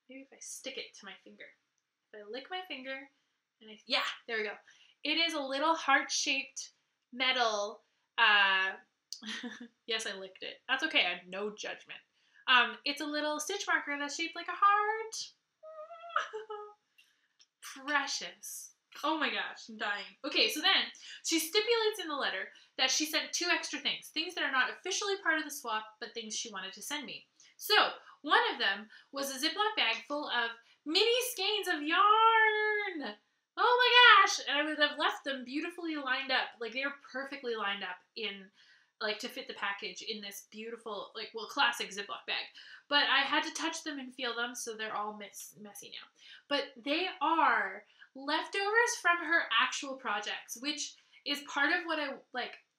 Maybe if I stick it to my finger. If I lick my finger, and yeah, there we go. It is a little heart-shaped metal, yes, I licked it. That's okay, I had no judgment. It's a little stitch marker that's shaped like a heart. Precious. Oh my gosh, I'm dying. Okay, so then she stipulates in the letter that she sent 2 extra things that are not officially part of the swap, but things she wanted to send me. So one of them was a Ziploc bag full of mini skeins of yarn. Oh my gosh! And I would have left them beautifully lined up. Like, they were perfectly lined up in, like, to fit the package in this beautiful, like, well, classic Ziploc bag. But I had to touch them and feel them, so they're all messy now. But they are leftovers from her actual projects, which is part of what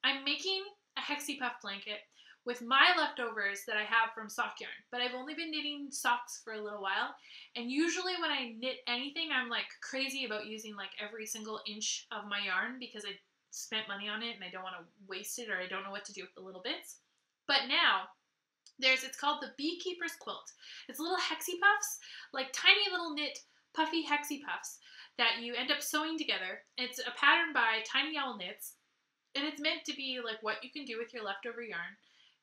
I'm making a hexie puff blanket with my leftovers that I have from sock yarn. But I've only been knitting socks for a little while, and usually when I knit anything, I'm like crazy about using like every single inch of my yarn because I spent money on it and I don't want to waste it, or I don't know what to do with the little bits. But now it's called the Beekeeper's Quilt. It's little hexie puffs, like tiny little knit puffy hexie puffs that you end up sewing together. It's a pattern by Tiny Owl Knits, and it's meant to be like what you can do with your leftover yarn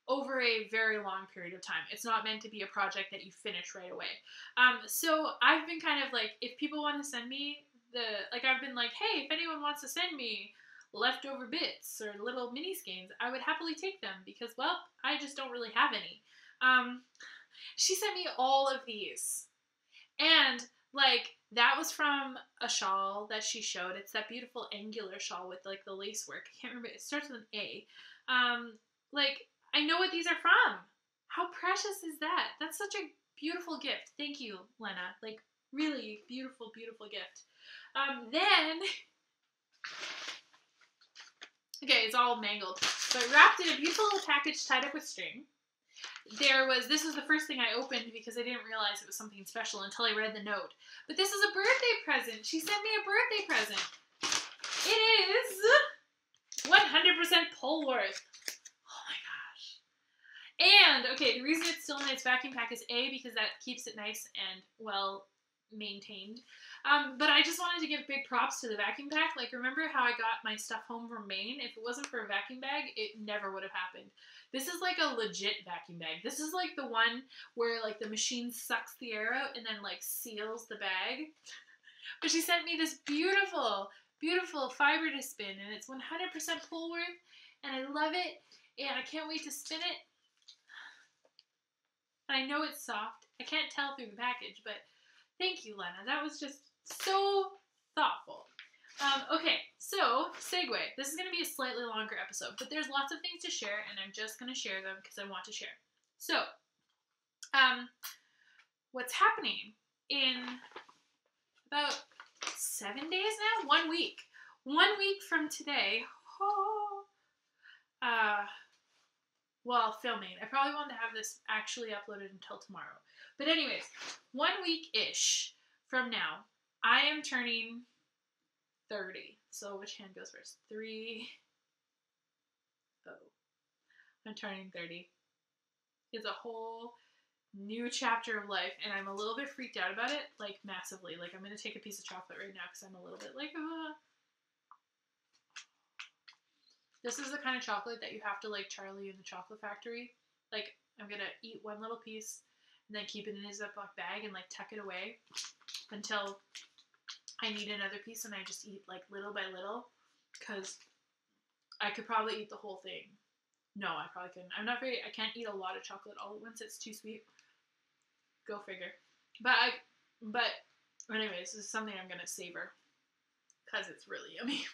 over a very long period of time. It's not meant to be a project that you finish right away. So I've been kind of like, if people want to send me I've been like, hey, if anyone wants to send me leftover bits or little mini skeins, I would happily take them because, well, I just don't really have any. She sent me all of these. And, like, that was from a shawl that she showed. It's that beautiful angular shawl with, like, the lace work. I can't remember. It starts with an A. I know what these are from. How precious is that? That's such a beautiful gift. Thank you, Lena. Like, really beautiful, beautiful gift. Then... Okay, it's all mangled. But wrapped in a beautiful little package tied up with string. This was the first thing I opened because I didn't realize it was something special until I read the note. But this is a birthday present. She sent me a birthday present. It is 100% Polworth. Oh my gosh. And, okay, the reason it's still in its vacuum pack is A, because that keeps it nice and well maintained. But I just wanted to give big props to the vacuum pack. Like, remember how I got my stuff home from Maine? If it wasn't for a vacuum bag, it never would have happened. This is like a legit vacuum bag. This is like the one where like the machine sucks the air out and then like seals the bag. But she sent me this beautiful, beautiful fiber to spin, and it's 100% Polworth, and I love it, and I can't wait to spin it. And I know it's soft. I can't tell through the package, but thank you, Lena. That was just so thoughtful. Okay, so, segue. This is going to be a slightly longer episode, but there's lots of things to share, and I'm just going to share them because I want to share. So, what's happening in about 7 days now? 1 week. 1 week from today. Well, filming. I probably won't have this actually uploaded until tomorrow. But anyways, 1 week-ish from now, I am turning 30. So which hand goes first? 3. Oh. I'm turning 30. It's a whole new chapter of life, and I'm a little bit freaked out about it, like massively. Like, I'm going to take a piece of chocolate right now because I'm a little bit like, This is the kind of chocolate that you have to like Charlie in the Chocolate Factory. Like, I'm going to eat one little piece and then keep it in a Ziploc bag and like tuck it away until I need another piece, and I just eat like little by little because I could probably eat the whole thing. No, I probably couldn't. I can't eat a lot of chocolate all at once. It's too sweet. Go figure. But anyways, this is something I'm gonna savor because it's really yummy.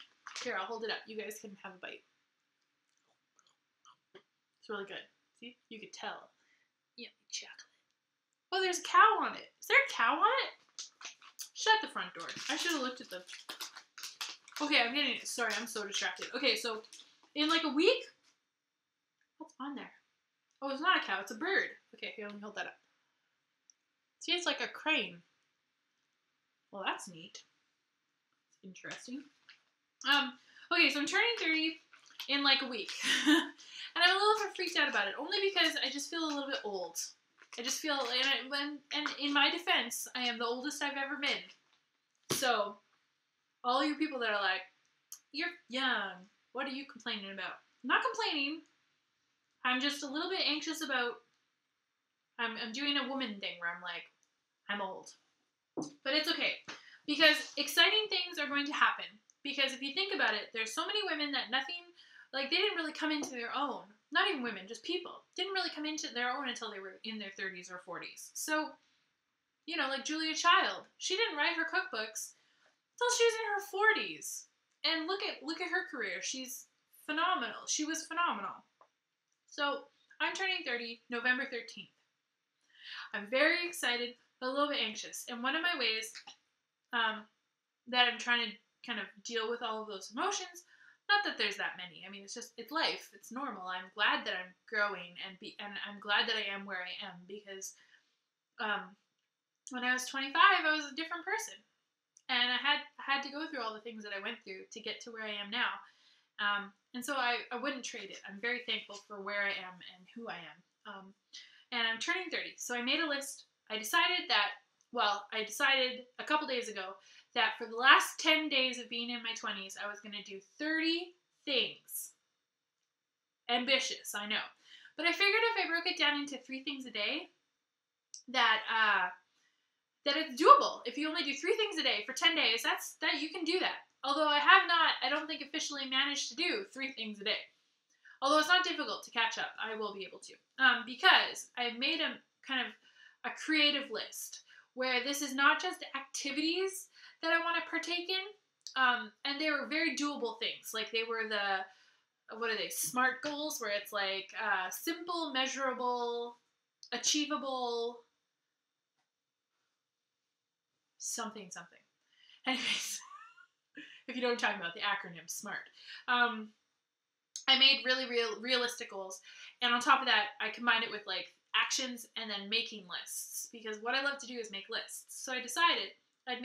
Here, I'll hold it up. You guys can have a bite. It's really good. See, you could tell. Yummy chocolate. Oh, there's a cow on it. Is there a cow on it? Shut the front door. I should have looked at the. Okay, I'm getting it. Sorry, I'm so distracted. Okay, so in like a week, what's on there? Oh, it's not a cow. It's a bird. Okay, here, let me hold that up. See, it's like a crane. Well, that's neat. It's interesting. Okay, so I'm turning 30 in like a week. And I'm a little bit freaked out about it, only because I just feel a little bit old. I just feel, and in my defense, I am the oldest I've ever been. So, all you people that are like, you're young, what are you complaining about? I'm not complaining. I'm just a little bit anxious about, I'm doing a woman thing where I'm like, I'm old. But it's okay, because exciting things are going to happen. Because if you think about it, there's so many women that they didn't really come into their own. Not even women, just people. Didn't really come into their own until they were in their 30s or 40s. So, like Julia Child. She didn't write her cookbooks until she was in her 40s. And look at her career. She's phenomenal. She was phenomenal. So, I'm turning 30 November 13th. I'm very excited, but a little bit anxious. And one of my ways that I'm trying to kind of deal with all of those emotions, not that there's that many. I mean, it's life. It's normal. I'm glad that I'm growing and I'm glad that I am where I am because when I was 25, I was a different person. And I had to go through all the things that I went through to get to where I am now. And so I wouldn't trade it. I'm very thankful for where I am and who I am. And I'm turning 30. So I made a list. I decided a couple days ago that for the last 10 days of being in my 20s, I was going to do 30 things. Ambitious, I know. But I figured if I broke it down into 3 things a day, that it's doable. If you only do 3 things a day for 10 days, that you can do that. Although I don't think officially managed to do 3 things a day. Although it's not difficult to catch up, I will be able to. Because I've made a kind of a creative list where this is not just activities that I want to partake in, and they were very doable things. Like they were SMART goals, where it's like simple, measurable, achievable, something. Anyways, if you know what I'm talking about, the acronym SMART. I made really realistic goals, and on top of that, I combined it with like actions and then making lists, because what I love to do is make lists. So I decided I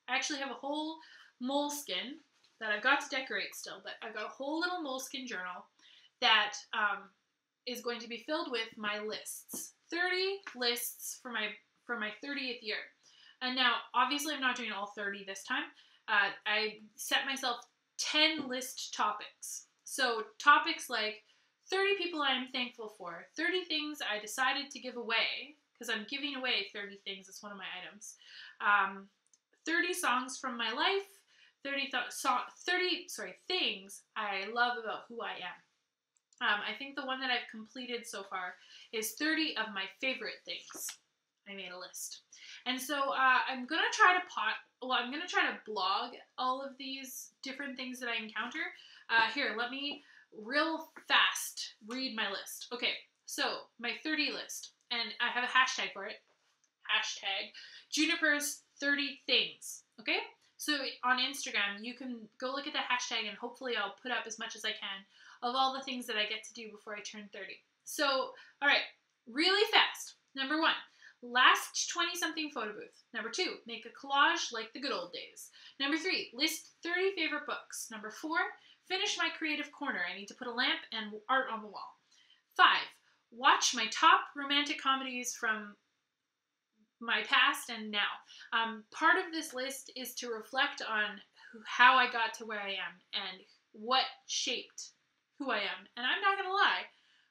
actually have a whole moleskin that I've got to decorate still, but I've got a whole little moleskin journal that is going to be filled with my lists. 30 lists for my 30th year. And now, obviously, I'm not doing all 30 this time. I set myself 10 list topics. So topics like 30 people I'm thankful for, 30 things I decided to give away, because I'm giving away 30 things, it's one of my items, 30 songs from my life, 30 things I love about who I am. I think the one that I've completed so far is 30 of my favorite things. I made a list. And so I'm going to try to blog all of these different things that I encounter. Here, let me real fast read my list. Okay, so my 30 list, and I have a hashtag for it. Hashtag Juniper's 30 things. Okay? So on Instagram, you can go look at the hashtag, and hopefully I'll put up as much as I can of all the things that I get to do before I turn 30. So, all right, really fast. Number 1. Last 20-something photo booth. Number 2, make a collage like the good old days. Number 3, list 30 favorite books. Number 4, finish my creative corner. I need to put a lamp and art on the wall. 5, watch my top romantic comedies from my past and now. Part of this list is to reflect on how I got to where I am and what shaped who I am. And I'm not going to lie,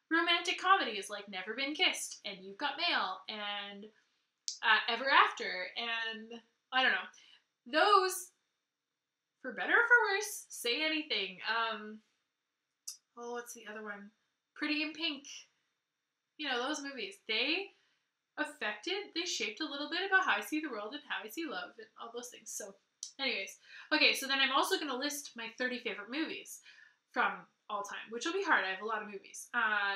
romantic comedies like Never Been Kissed and You've Got Mail and Ever After and I don't know. Those, for better or for worse, Say Anything. What's the other one? Pretty in Pink. You know, those movies. They affected, they shaped a little bit about how I see the world and how I see love and all those things. So anyways, okay, so then I'm also going to list my 30 favorite movies from all time, which will be hard. I have a lot of movies.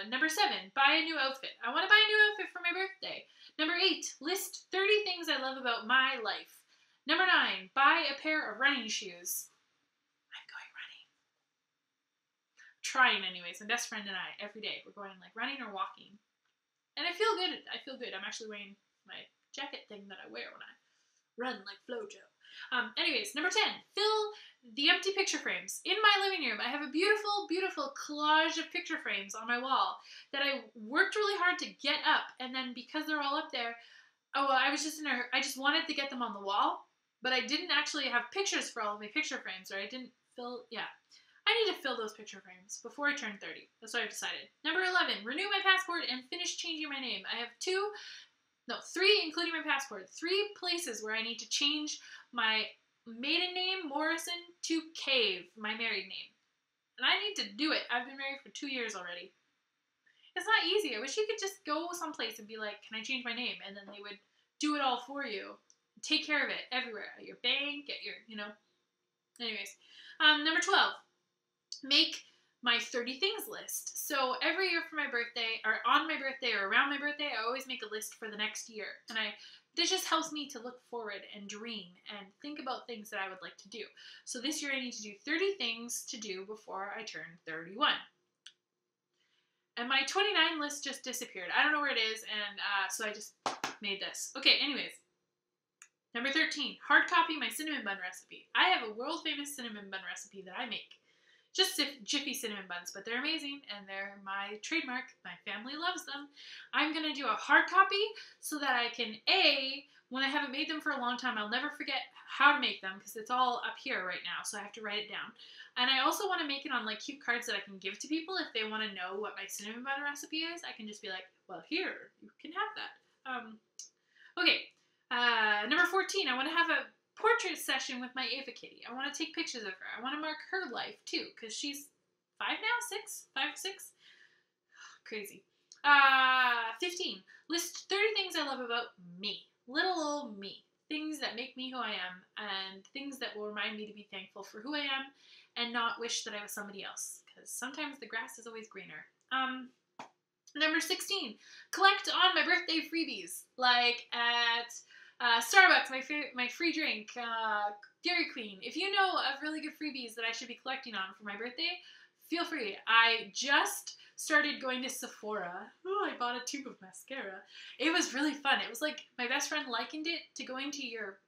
Number 7, buy a new outfit. I want to buy a new outfit for my birthday. Number 8, list 30 things I love about my life. Number 9, buy a pair of running shoes. I'm going running. Trying anyways. My best friend and I, every day, we're going like running or walking. And I feel good. I feel good. I'm actually wearing my jacket thing that I wear when I run like Flojo. Anyways, number 10, fill the empty picture frames. In my living room, I have a beautiful, beautiful collage of picture frames on my wall that I worked really hard to get up. And then because they're all up there, I just wanted to get them on the wall, but I didn't actually have pictures for all of my picture frames, or I didn't fill, I need to fill those picture frames before I turn 30. That's what I've decided. Number 11, renew my passport and finish changing my name. I have 3, including my passport, 3 places where I need to change my maiden name, Morrison, to Cave, my married name. And I need to do it. I've been married for 2 years already. It's not easy. I wish you could just go someplace and be like, can I change my name? And then they would do it all for you. Take care of it everywhere. At your bank, at your, Anyways. Number 12, make my 30 things list. So every year for my birthday, or on my birthday, or around my birthday, I always make a list for the next year. And this just helps me to look forward and dream and think about things that I would like to do. So this year I need to do 30 things to do before I turn 31. And my 29 list just disappeared. I don't know where it is, and so I just made this. Okay, anyways. Number 13, hard copy my cinnamon bun recipe. I have a world famous cinnamon bun recipe that I make. Just Jiffy cinnamon buns, but they're amazing, and they're my trademark. My family loves them. I'm going to do a hard copy so that I can, when I haven't made them for a long time, I'll never forget how to make them, because it's all up here right now, so I have to write it down. And I also want to make it on like cute cards that I can give to people if they want to know what my cinnamon bun recipe is. I can just be like, well, here, you can have that. Okay, number 14, I want to have a portrait session with my Ava Kitty. I want to take pictures of her. I want to mark her life too, because she's 5 now, 6? Crazy. 15, list 30 things I love about me. Little old me. Things that make me who I am, and things that will remind me to be thankful for who I am and not wish that I was somebody else, because sometimes the grass is always greener. Number 16, collect on my birthday freebies, like at Starbucks, my free drink, Dairy Queen. If you know of really good freebies that I should be collecting on for my birthday, feel free. I just started going to Sephora. Oh, I bought a tube of mascara. It was really fun. It was like, my best friend likened it to going to your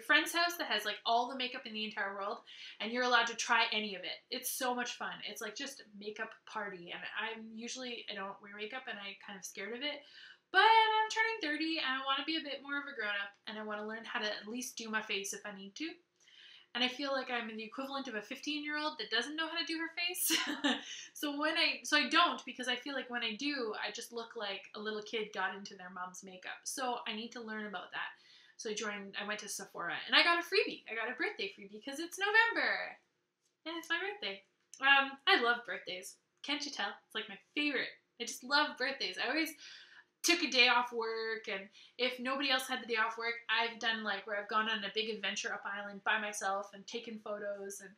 friend's house that has like all the makeup in the entire world, and you're allowed to try any of it. It's so much fun. It's like just a makeup party, and I don't wear makeup, and I'm kind of scared of it. But I'm turning 30, and I want to be a bit more of a grown-up, and I want to learn how to at least do my face if I need to. And I feel like I'm the equivalent of a 15-year-old that doesn't know how to do her face. So I don't, because I feel like when I do, I just look like a little kid got into their mom's makeup. So I need to learn about that. So I went to Sephora, and I got a freebie. I got a birthday freebie because it's November, and it's my birthday. I love birthdays. Can't you tell? It's like my favorite. I just love birthdays. I always took a day off work, and if nobody else had the day off work, I've done like where I've gone on a big adventure up island by myself and taken photos and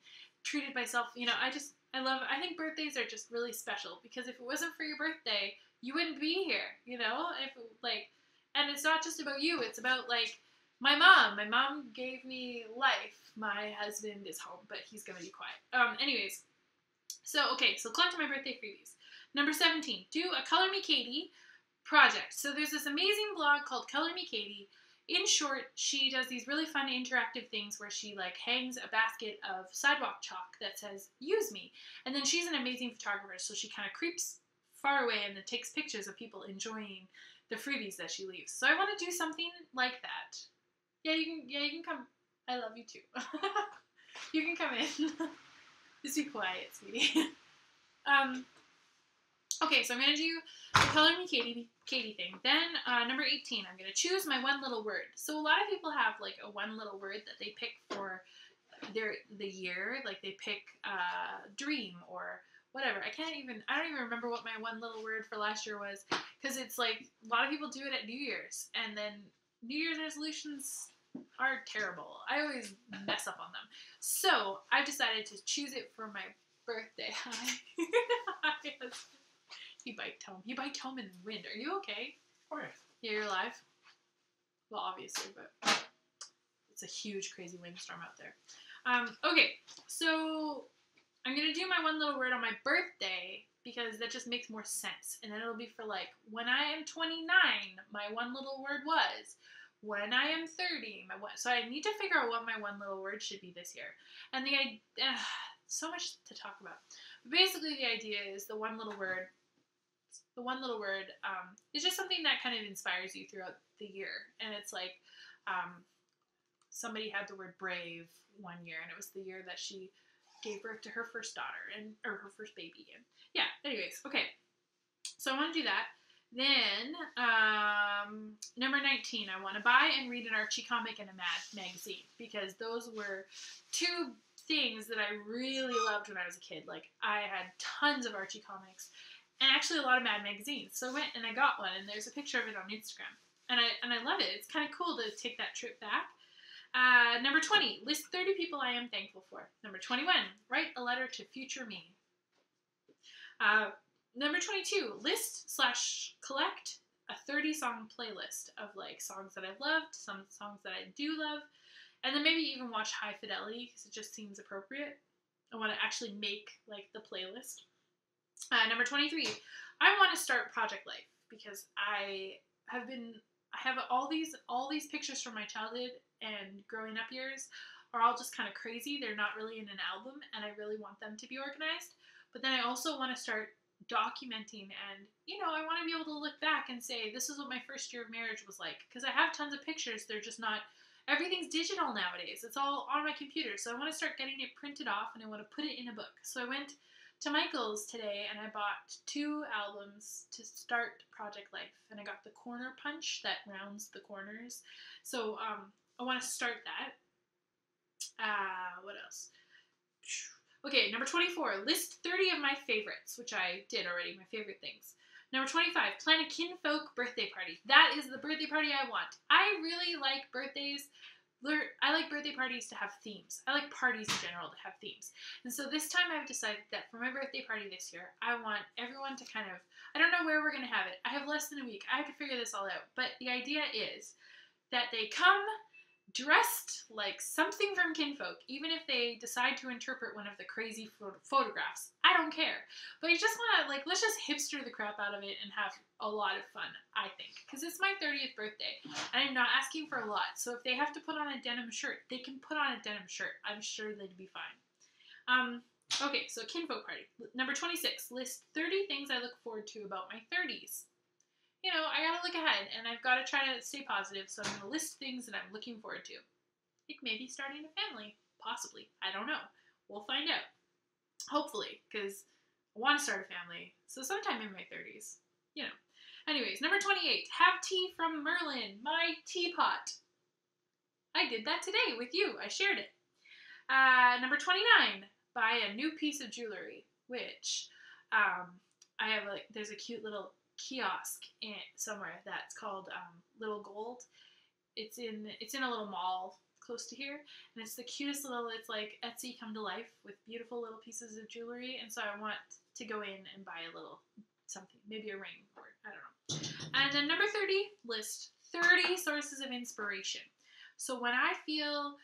treated myself. I think birthdays are just really special, because if it wasn't for your birthday, you wouldn't be here, and it's not just about you, it's about like my mom. My mom gave me life. My husband is home, but he's gonna be quiet. Anyways, so collect my birthday freebies. Number 17, do a Color Me Katie project. So there's this amazing blog called Color Me Katie. In short, she does these really fun interactive things where she like hangs a basket of sidewalk chalk that says "Use me," and then she's an amazing photographer, so she kind of creeps far away and then takes pictures of people enjoying the freebies that she leaves. So I want to do something like that. Yeah, you can come. I love you too. You can come in. Just be quiet, sweetie. Okay, so I'm going to do the Color Me Katie thing. Then, number 18, I'm going to choose my one little word. So a lot of people have, like, a one little word that they pick for the year. Like, they pick dream or whatever. I don't even remember what my one little word for last year was, Because it's like, a lot of people do it at New Year's, and then New Year's resolutions are terrible. I always mess up on them. So, I've decided to choose it for my birthday. He biked home. He biked home in the wind. Are you okay? Oh, yeah. Yeah, you're alive? Well, obviously, but it's a huge, crazy windstorm out there. Okay, so I'm going to do my one little word on my birthday because that just makes more sense. And then it'll be for like, when I am 29, my one little word was. When I am 30, so I need to figure out what my one little word should be this year. And so much to talk about. But basically, the idea is the one little word is just something that kind of inspires you throughout the year. And it's like, somebody had the word brave one year, and it was the year that she gave birth to her first daughter, or her first baby. And yeah, anyways, okay. So I want to do that. Then, number 19, I want to buy and read an Archie comic and a Mad magazine, because those were two things that I really loved when I was a kid. Like, I had tons of Archie comics, and actually a lot of Mad magazines. So I went and I got one, and there's a picture of it on Instagram. And I love it. It's kind of cool to take that trip back. Number 20, list 30 people I am thankful for. Number 21, write a letter to future me. Number 22, list/collect a 30-song playlist of like songs that I've loved, some songs that I do love, and then maybe even watch High Fidelity because it just seems appropriate. I want to actually make like the playlist. Number 23, I want to start Project Life because I have all these pictures from my childhood and growing up years are all just kind of crazy. They're not really in an album, and I really want them to be organized. But then I also want to start documenting, and I want to be able to look back and say, this is what my first year of marriage was like, because I have tons of pictures. They're just not, everything's digital nowadays. It's all on my computer. So I want to start getting it printed off, and I want to put it in a book. So I went to Michael's today, and I bought 2 albums to start Project Life, and I got the corner punch that rounds the corners. So I want to start that. What else? Okay, number 24, list 30 of my favorites, which I did already, my favorite things. Number 25, plan a kinfolk birthday party. That is the birthday party I want. I really like birthdays. I like birthday parties to have themes. I like parties in general to have themes. And so this time I've decided that for my birthday party this year, I want everyone to kind of, I don't know where we're going to have it. I have less than a week. I have to figure this all out. But the idea is that they come dressed like something from kinfolk, even if they decide to interpret one of the crazy photographs. I don't care. But I just want to, let's just hipster the crap out of it and have a lot of fun, I think. Because it's my 30th birthday, and I'm not asking for a lot. So if they have to put on a denim shirt, they can put on a denim shirt. I'm sure they'd be fine. Okay, so kinfolk party. Number 26, list 30 things I look forward to about my 30s. I gotta look ahead, and I've got to try to stay positive, so I'm going to list things that I'm looking forward to. Like maybe starting a family. Possibly. I don't know. We'll find out. Hopefully, because I want to start a family, so sometime in my 30s. Anyways, number 28, have tea from Merlin, my teapot. I did that today with you. I shared it. Number 29, buy a new piece of jewelry, which I have there's a cute little kiosk somewhere that's called Little Gold. It's in a little mall close to here, and it's the cutest little, it's like Etsy come to life with beautiful little pieces of jewelry, and so I want to go in and buy a little something, maybe a ring, or I don't know. And then number 30, list 30 sources of inspiration. So when I feel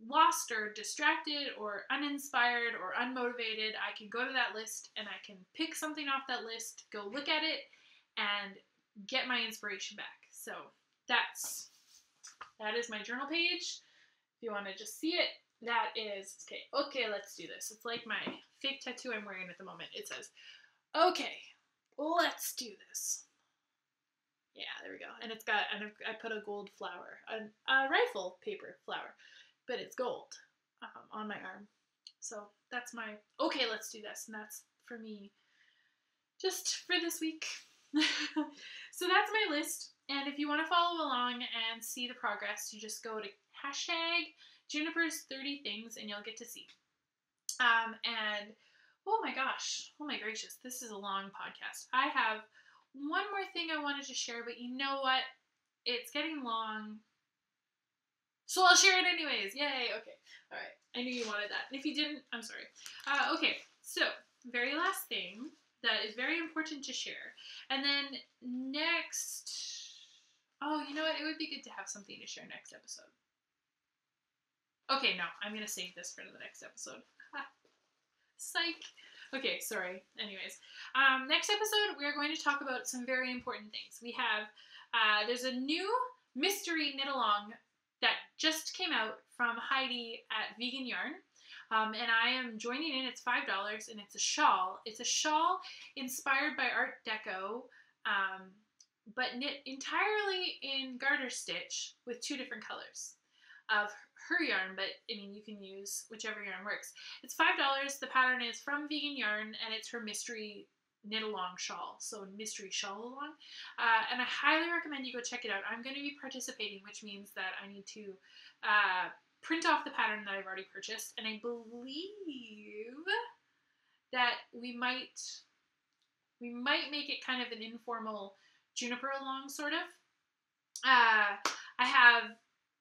lost or distracted or uninspired or unmotivated, I can go to that list and I can pick something off that list, go look at it, and get my inspiration back. So that is my journal page. If you want to just see it, that is, okay, let's do this. It's like my fake tattoo I'm wearing at the moment. It says, okay, let's do this. Yeah, there we go. And I put a gold flower, a rifle paper flower, but it's gold on my arm. So that's my, okay, let's do this. And that's for me, just for this week. So that's my list. And if you want to follow along and see the progress, you just go to #Juniper's30things and you'll get to see. And oh my gosh, oh my gracious, this is a long podcast. I have one more thing I wanted to share, but you know what? It's getting long. So I'll share it anyways. Yay. Okay. All right. I knew you wanted that. And if you didn't, I'm sorry. Okay. So, very last thing that is very important to share. And then next... Oh, you know what? It would be good to have something to share next episode. Okay, no. I'm going to save this for the next episode. Psych. Okay, sorry. Anyways. Next episode, we are going to talk about some very important things. We have... there's a new mystery knit-along that just came out from Heidi at Vegan Yarn. And I am joining in. It's $5, and it's a shawl. It's a shawl inspired by Art Deco, but knit entirely in garter stitch with 2 different colors of her yarn, but I mean, you can use whichever yarn works. It's $5. The pattern is from Vegan Yarn, and it's her mystery knit-along shawl, so mystery shawl along, and I highly recommend you go check it out. I'm going to be participating, which means that I need to print off the pattern that I've already purchased, and I believe that we might make it kind of an informal Juniper along, sort of.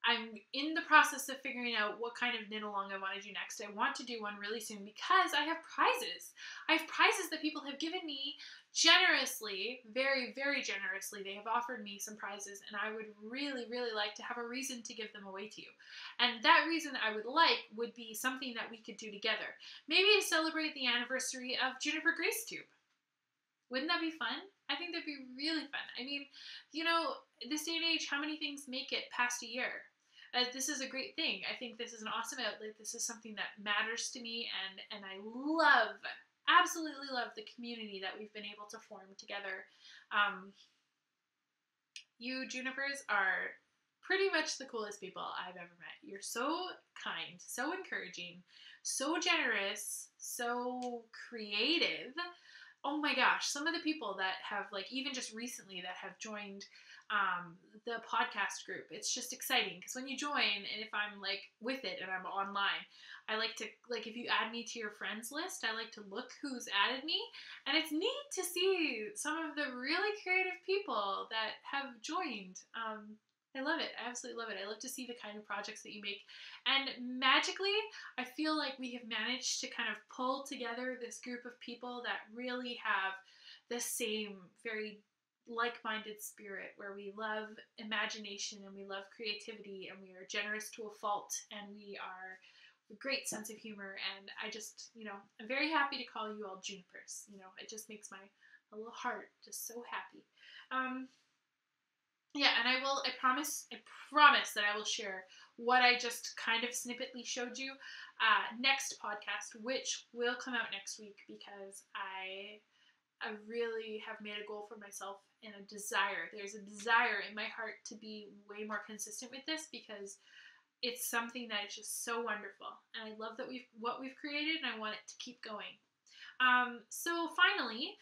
I'm in the process of figuring out what kind of knit along I want to do next. I want to do one really soon because I have prizes. I have prizes that people have given me generously, very, very generously. They have offered me some prizes, and I would really, really like to have a reason to give them away to you. And that reason I would like would be something that we could do together. Maybe to celebrate the anniversary of JuniperGraceTube. Wouldn't that be fun? I think that'd be really fun. I mean, you know, this day and age, how many things make it past a year? This is a great thing. I think this is an awesome outlet. This is something that matters to me, and I love, absolutely love the community that we've been able to form together. You Junipers are pretty much the coolest people I've ever met. You're so kind, so encouraging, so generous, so creative. Oh my gosh, some of the people that have, like, even just recently that have joined the podcast group, it's just exciting because when you join, and if I'm like with it and I'm online, I like to, like, if you add me to your friends list, I like to look who's added me, and it's neat to see some of the really creative people that have joined. I love it. I absolutely love it. I love to see the kind of projects that you make. And magically, I feel like we have managed to kind of pull together this group of people that really have the same very like-minded spirit, where we love imagination and we love creativity and we are generous to a fault and we are a great sense of humor. And I just, you know, I'm very happy to call you all Junipers. You know, it just makes my little heart just so happy. Yeah, and I promise that I will share what I just kind of snippetly showed you next podcast, which will come out next week, because I really have made a goal for myself and a desire. There's a desire in my heart to be way more consistent with this, because it's something that is just so wonderful. And I love that what we've created, and I want it to keep going. So finally,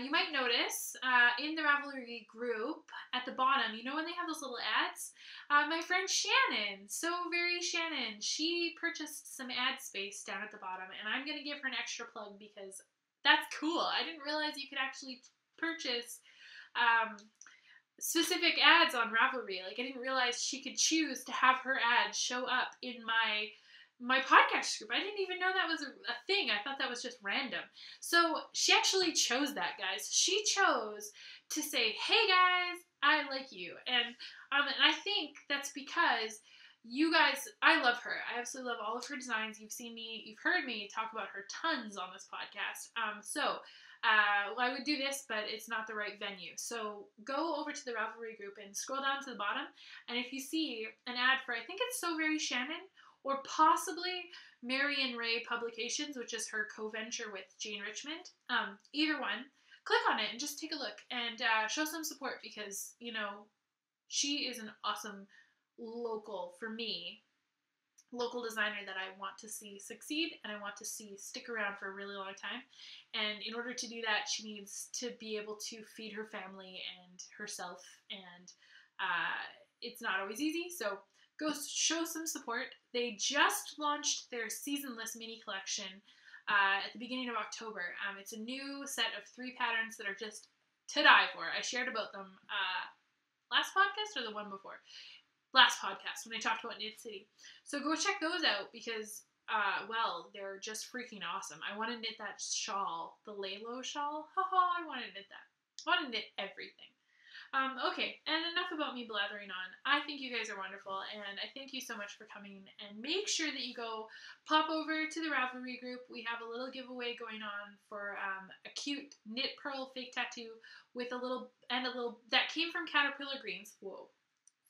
you might notice in the Ravelry group at the bottom, you know when they have those little ads? My friend Shannon, so very Shannon, she purchased some ad space down at the bottom, and I'm going to give her an extra plug because that's cool. I didn't realize you could actually purchase specific ads on Ravelry. Like, I didn't realize she could choose to have her ad show up in my podcast group. I didn't even know that was a thing. I thought that was just random. So she actually chose that, guys. She chose to say, hey guys, I like you. And I think that's because you guys, I love her. I absolutely love all of her designs. You've heard me talk about her tons on this podcast. I would do this, but it's not the right venue. So go over to the Ravelry group and scroll down to the bottom. And if you see an ad for, I think it's So Very Shannon, or possibly Marion Ray Publications, which is her co-venture with Jane Richmond, either one, click on it and just take a look and show some support, because, you know, she is an awesome local designer that I want to see succeed and I want to see stick around for a really long time. And in order to do that, she needs to be able to feed her family and herself, and it's not always easy, so go show some support. They just launched their seasonless mini collection at the beginning of October. It's a new set of 3 patterns that are just to die for. I shared about them last podcast or the one before? Last podcast when I talked about Knit City. So go check those out because, well, they're just freaking awesome. I want to knit that shawl, the Lalo shawl. I want to knit that. I want to knit everything. Okay, and enough about me blathering on. I think you guys are wonderful, and I thank you so much for coming, and make sure that you go pop over to the Ravelry group. We have a little giveaway going on for a cute knit pearl fake tattoo with a little, that came from Caterpillar Greens. Whoa,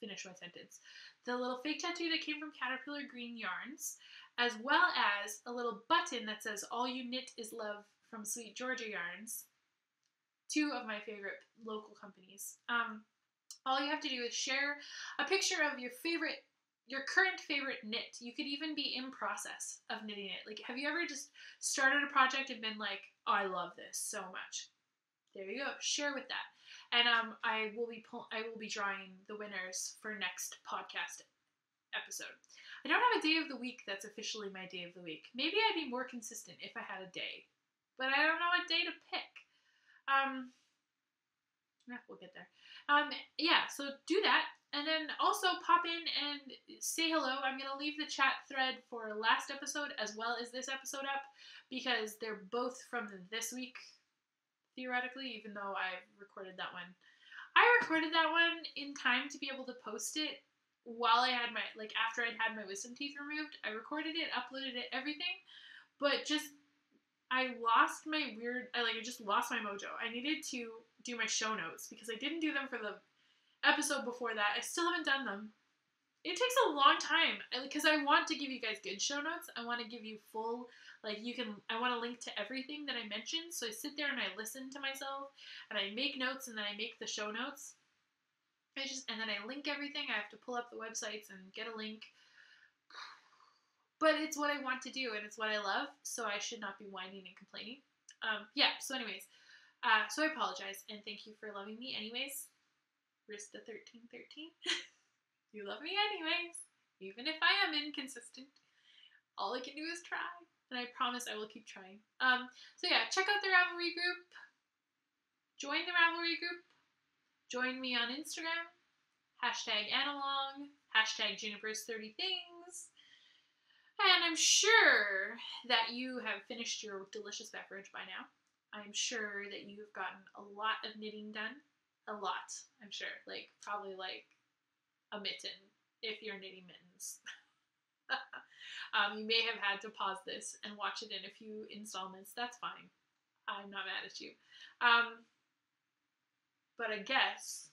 finish my sentence. The little fake tattoo that came from Caterpillar Green yarns, as well as a little button that says, "All you knit is love" from Sweet Georgia Yarns. Two of my favorite local companies. All you have to do is share a picture of your current favorite knit. You could even be in process of knitting it. Like, have you ever just started a project and been like, oh, I love this so much? There you go. Share with that. And I will be drawing the winners for next podcast episode. I don't have a day of the week that's officially my day of the week. Maybe I'd be more consistent if I had a day, but I don't know what day to pick. We'll get there. Yeah, so do that, and then also pop in and say hello. I'm going to leave the chat thread for last episode as well as this episode up, because they're both from this week, theoretically, even though I've recorded that one. I recorded that one in time to be able to post it while I had after I'd had my wisdom teeth removed. I recorded it, uploaded it, everything, but I lost my I just lost my mojo. I needed to do my show notes because I didn't do them for the episode before that. I still haven't done them. It takes a long time because I want to give you guys good show notes. I want to give you full, I want to link to everything that I mentioned. So I sit there and I listen to myself and I make notes and then I make the show notes. And then I link everything. I have to pull up the websites and get a link. But it's what I want to do, and it's what I love, so I should not be whining and complaining. So anyways, so I apologize, and thank you for loving me anyways. Rista 1313. You love me anyways, even if I am inconsistent. All I can do is try, and I promise I will keep trying. So yeah, check out the Ravelry group. Join the Ravelry group. Join me on Instagram. #annealong. #Juniper's30things. And I'm sure that you have finished your delicious beverage by now. I'm sure that you've gotten a lot of knitting done. A lot, I'm sure. Probably a mitten, if you're knitting mittens. You may have had to pause this and watch it in a few installments. That's fine. I'm not mad at you. But I guess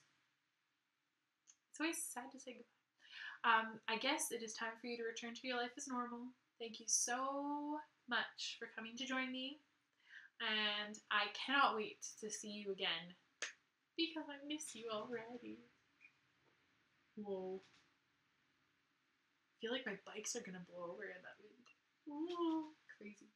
it's always sad to say goodbye. I guess it is time for you to return to your life as normal. Thank you so much for coming to join me, and I cannot wait to see you again, because I miss you already. Whoa. I feel like my bikes are gonna blow over in that wind. Ooh, crazy.